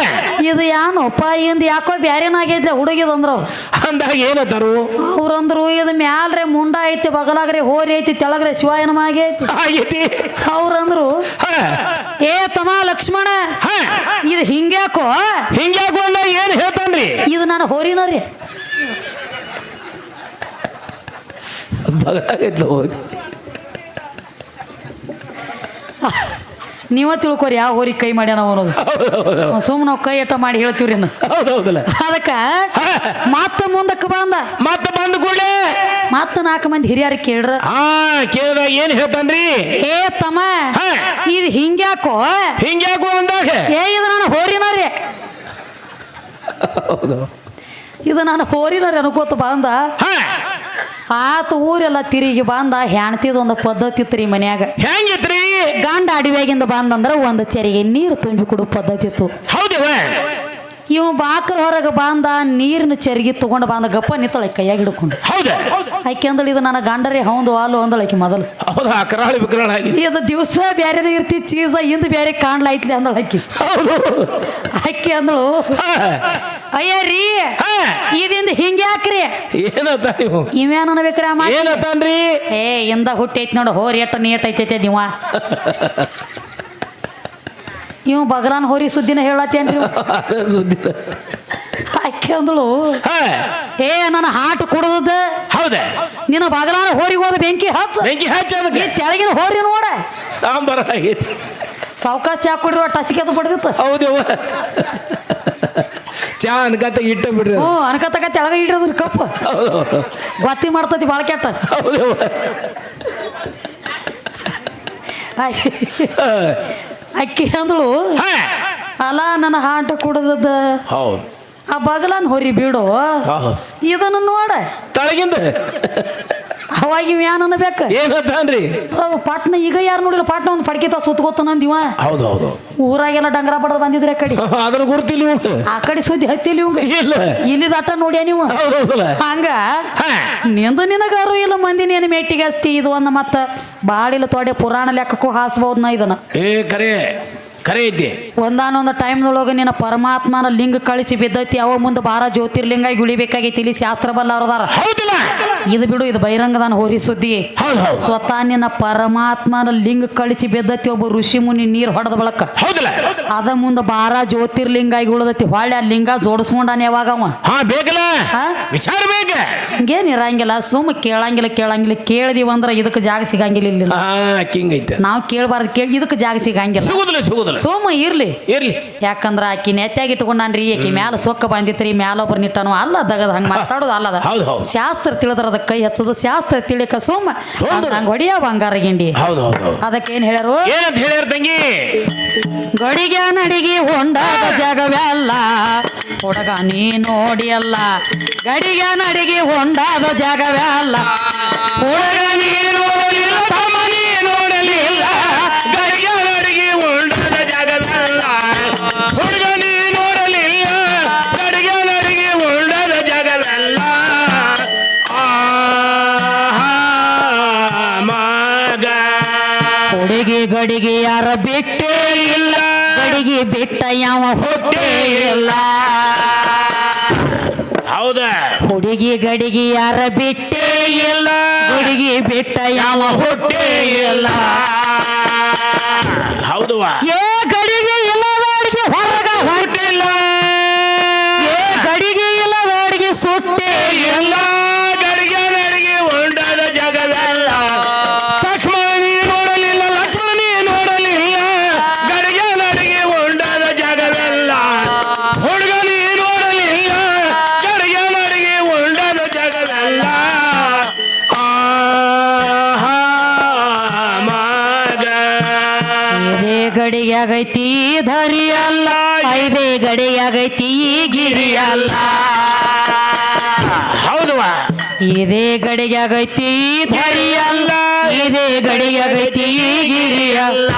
ಇದು ಏನಪ್ಪ ಇಂದ ಯಾಕೋ ಬ್ಯಾರೇನಾಗೈತ್ಲೆ ಹುಡುಗಿದಂದ್ರ. ಅಂದಾಗ ಏನಂತಾರು? ಅವ್ರಂದ್ರು ಇದು ಮ್ಯಾಲ್ರೆ ಮುಂಡ ಐತಿ, ಬಗಲಾಗ್ರೆ ಹೋರಿ ಐತಿ, ತೆಳಗ್ರೆ ಶಿವಾಯನಮ ಆಗೈತಿ. ಅವ್ರಂದ್ರು ಏ ತಮ್ಮ ಲಕ್ಷ್ಮಣ, ಇದು ಹಿಂಗ್ಯಾಕೋ ಏನ್ ಹೇಳ್ತಾನ್ರಿ? ಇದು ನಾನು ಹೋರಿನರಿ. ನೀವ ತಿಳ್ಕೊರಿ ಯಾವ ಹೋರಿ ಕೈ ಮಾಡ್ಯಾನ ಅನ್ನೋದು. ಸುಮ್ಮನೆ ನಾವು ಕೈ ಎಟ್ಟ ಮಾಡಿ ಹೇಳ್ತೀವ್ರಿ. ಅದಕ್ಕ ಮತ್ತ ಮುಂದಕ್ಕೆ ಬಂದ. ಕೂಡಲೇ ಮತ್ತ 4 ಮಂದಿ ಹಿರಿಯರು ಕೇಳ್ರ. ಕೇಳಿದಾಗ ಏನ್ ಹೇಳ್ತಾನ್ರಿ? ಏ ತಮ್ಮ, ಇದು ಹಿಂಗ್ಯಾಕೋ ಅಂದಾಗ ಇದು ನಾನು ಹೋರಿನರಿ. ಇದು ನಾನು ಹೋರಿನರಿ ಅನ್ಕೋತ ಬಂದ. ಆತ ಊರೆಲ್ಲ ತಿರುಗಿ ಬಂದ. ಹೆಣ್ತಿದ ಒಂದು ಪದ್ಧತಿ ಇತ್ರಿ ಮನ್ಯಾಗ. ಹೆಂಗಿತ್ರಿ? ಗಂಡ ಅಡಿವ್ಯಾಗಿಂದ ಬಂದಂದ್ರ ಒಂದು ಚೆರಿಗೆ ನೀರು ತುಂಬಿ ಕೊಡು ಪದ್ಧತಿ ಇತ್ತು. ಹೌದವ, ಇವ್ ಬಾಕಲ್ ಹೊರಗೆ ಬಂದ. ನೀರಿನ ಚೆರಿಗೆ ತಗೊಂಡು ಬಂದ. ಗಪ್ಪ ನಿತ್ತಳ ಕೈಯಾಗಿ ಹಿಡ್ಕೊಂಡು. ಆಕೆ ಅಂದಳು ಇದು ನನ್ನ ಗಂಡರೇ ಹೌದು ಹಾಲು ಅಂದಳಕಿ ಮೊದಲು. ಇದು ದಿವಸ ಬ್ಯಾರೆ ಇರ್ತಿ ಚೀಸ ಇಂದು ಬ್ಯಾರೆ ಕಾಣ್ಲಾಯ್ತ್ಲಿ ಅಂದಳಕಿ. ಆಕೆ ಅಂದಳು ಅಯ್ಯ ರೀ ಇದಿಂದ ಹಿಂಗೆ ಯಾಕ್ರಿ? ಇವೇನ ಅನ್ಬೇಕ್ರಿ? ಏ ಇಂದ ಹುಟ್ಟೈತಿ ನೋಡು ಹೋರಿ ಎಟ್ಟ ನೀಟ್ ಐತೈತೆ ನೀವ. ಇವ್ ಬಗಲಾನ್ ಹೋರಿ ಸುದ್ದಿನ ಹೇಳತ್ತೇನ್ರಿ? ಆಕೆ ಅಂದಳು ಏ ನನ್ನ ಹಾಟ್ ಕುಡ್ದ ನಿನ್ನ ಬಗಲಾನ ಹೋರಿಗೆ ಹೋದ ಬೆಂಕಿ ಹಚ್ಚ ತೆಳಗಿನ ಹೋರಿ ನೋಡ ಸಾಂಬಾರ ಸಾವ್ಕಾಶ ಚಾ ಕುಡಿರುವ ಟಸಿಕೆ ಬಡ್ದಿತ್ತು. ಹೌದವ, ಚಾ ಅನ್ಕತ್ತ ಇಟ್ಟ ಬಿಡ್ರಿ. ಅನ್ಕತ್ತ ತೆಳಗ ಇಡ್ರದ್ರ ಕಪ್ಪ ಗೊತ್ತಿ ಮಾಡ್ತತಿ ಬಾಳ ಕೆಟ್ಟ. ಅಕ್ಕಿ ಅಂದಳು ಅಲ್ಲ ನನ್ನ ಹಾಟ ಕುಡ್ದದ ಆ ಬಗಲನ್ ಹೊರಿ ಬಿಡು ಇದನ್ನು ನೋಡ ತಳಗಿಂದ. ಅವಾಗ ಇವ್ ಏನ್ ಅನ್ಬೇಕು? ಏನಂತಾನ್ರಿ? ಪಾಟ್ನ ಈಗ ಯಾರು ನೋಡಿಲ್ಲ, ಪಾಟ್ನ ಒಂದು ಪಡ್ಕಿತ ಸುತ್ತಗೋತ ನಂದಿವ. ಹೌದು, ಊರಾಗೆಲ್ಲ ಡಂಗರ ಬಡದ್ ಬಂದಿದ್ರೆ ಕಡೆ ಅದ್ರ ಗುರ್ತಿಲ್ಲ. ಆ ಕಡೆ ಸುದ್ದಿ ಹತ್ತಿಲ್ಲ ಇವಂಗ. ಇಲ್ಲಿ ದಟ್ಟ ನೋಡ್ಯಾ ನೀವು? ಹಂಗ ನಿಂದು ನಿನಗಾರು ಇಲ್ಲ ಮಂದಿನ ಏನು ಮೆಟ್ಟಿಗೆ ಹಸ್ತಿ. ಇದು ಒಂದು ಮತ್ತ ಬಾಳಿಲ್ಲ ತೊಡೆ ಪುರಾಣ ಲೆಕ್ಕಕ್ಕೂ ಹಾಸ್ಬಹುದ್ ನಾ ಇದನ್ನ. ಕರೆ ಖರೆ ಐತಿ. ಒಂದಾನೊಂದು ಟೈಮ್ದೊಳಗೆ ನಿನ್ನ ಪರಮಾತ್ಮನ ಲಿಂಗ ಕಳಿಸಿ ಬಿದ್ದೈತಿ. ಅವ ಮುಂದೆ ಬಾರ ಜ್ಯೋತಿರ್ಲಿಂಗ ಗುಳಿಬೇಕಾಗೈತಿ. ಇಲ್ಲಿ ಶಾಸ್ತ್ರ ಬಲ್ಲವ್ರದಾರ. ಹೌದಿಲ್ಲ? ಇದು ಬಿಡು, ಇದು ಬಹಿರಂಗದಾನ ಹೋರಿ ಸುದ್ದಿ. ಹೌದು ಹೌದು. ಸ್ವತಃ ನಿನ್ನ ಪರಮಾತ್ಮನ ಲಿಂಗ ಕಳಿಸಿ ಬಿದ್ದೈತಿ. ಒಬ್ಬ ಋಷಿ ಮುನಿ ನೀರ್ ಹೊಡೆದ ಬಳಕ ಹೌದಿಲ್ಲ? ಅದ ಮುಂದೆ ಬಾರ ಜ್ಯೋತಿರ್ಲಿಂಗ ಉಳದೈತಿ. ಹೊಳ್ಳಿ ಆ ಲಿಂಗ ಜೋಡಿಸ್ಕೊಂಡಾನ ಯಾವಾಗ ಅವ. ಹಾ ಬೇಕಲ್ಲ, ವಿಚಾರ ಬೇಕ. ಹಂಗೇನ್ ಇರಂಗಿಲ್ಲ, ಸುಮ್ಮ ಕೇಳಂಗಿಲ್ಲ. ಕೇಳಿದೀವಿ ಅಂದ್ರೆ ಇದಕ್ಕೆ ಜಾಗ ಸಿಗಂಗಿಲ್ಲ. ಇಲ್ಲಿ ಹಿಂಗೈತೆ. ನಾವು ಕೇಳಬಾರ್ದು, ಕೇಳಿ ಇದಕ್ಕೆ ಜಾಗ ಸಿಗಂಗಿಲ್ಲ. ಸಿಗುದಿಲ್ಲ. ಸುಮ್ಮ ಇರ್ಲಿ. ಯಾಕಂದ್ರ ಆಕಿ ನೆತ್ತಾಗಿ ಇಟ್ಕೊಂಡಾನ್ರಿ. ಆಕಿ ಮ್ಯಾಲ ಸೊಕ್ಕ ಬಂದಿತ್ರಿ, ಮ್ಯಾಲ ಒಬ್ರು ನಿಟ್ಟನು ಅಲ್ಲ ದಗದ ಹಂಗ ಮಾತಾಡೋದು ಅಲ್ಲದ. ಶಾಸ್ತ್ರ ತಿಳಿದ್ರ ಅದಕ್ಕೆ ಕೈ ಹಚ್ಚೋದು. ಶಾಸ್ತ್ರ ತಿಳಿಕ ಸುಮ್ಮ ಹಂಗ ಹೊಡಿಯ ಬಂಗಾರ ಗಿಂಡಿ. ಅದಕ್ಕೇನ್ ಹೇಳ್ಯಾರು? ಏನಂತ ಹೇಳ್ಯಾರ ತಂಗಿ? ಗಡಿಗೆ ನಡಿಗೆ ಹೊಂಡಾದ ಜಗವೆಲ್ಲ ಹುಡುಗ ನೀ ನೋಡಿಯಲ್ಲ. ಗಡಿಗೆ ನಡಿಗೆ ಹೊಂಡಾದ ಜಗವೆಲ್ಲ ಹುಡುಗ ನೀ ನೋಡಿಲ್ಲ, ತಮ್ಮ ನೀ ನೋಡಲಿಲ್ಲ. ಗಡಿಗೆ ನಡಿಗೆ ಹೊಂಡಾದ ಜಗವೆಲ್ಲ ಹುಡುಗ ನೀ ನೋಡಲಿಲ್ಲ. ಗಡಿಗೆ ನಡಿಗೆ ಹೊಂಡಾದ ಜಗವೆಲ್ಲ ಮಗ. ಹುಡುಗಿ ಗಡಿಗೆ ಯಾರ ಬಿಟ್ಟೇ ಇಲ್ಲ, ಗಡಿಗೆ ಬಿಟ್ಟ ಯಾವ ಹೊಟ್ಟೆ ಇಲ್ಲ. ಹೌದ? ಹುಡುಗಿ ಗಡಿಗೆ ಯಾರ ಬಿಟ್ಟೇ ಇಲ್ಲ, ಹುಡುಗಿ ಬಿಟ್ಟ ಯಾವ ಹೊಟ್ಟೆ ಇಲ್ಲ. ಹೌದುವ? ಏ ಗಡಿಗೆ ಇಲ್ಲದವರಿಗೆ ಹೊರಗ ಹೊಟ್ಟಿಲ್ಲ, ಏ ಗಡಿಗೆ ಇಲ್ಲದವರಿಗೆ ಸುಟ್ಟೆ ಇಲ್ಲ. ಗಡಿಗೆ ನಡಿಗೆ ಹೊಂಡಾದ ಜಗವೆಲ್ಲ ಲಕ್ಷ್ಮಣಿ ನೋಡಲಿಲ್ಲ, ಲಕ್ಷ್ಮಣಿ ನೋಡಲಿಲ್ಲ. ಗಡಿಗೆ ನಡಿಗೆ ಹೊಂಡಾದ ಜಗವೆಲ್ಲ ಹುಡುಗ ನೀ ನೋಡಲಿಲ್ಲ. ಗಡಿಗೆ ನಡಿಗೆ ಹೊಂಡಾದ ಜಗವೆಲ್ಲ ಮಗ. ಇದೇ ಗಡಿಯಾಗೈತಿ ಧರಿ ಅಲ್ಲ, ಐದೇ ಗಡಿಯಾಗೈತಿ ಗಿರಿ ಅಲ್ಲ. ಹೌದುವ? ಇದೇ ಗಡಿಯಾಗೈತಿ ಧರಿ ಅಲ್ಲ, ಇದೇ ಗಡಿಯಾಗೈತಿ ಗಿರಿ ಅಲ್ಲ.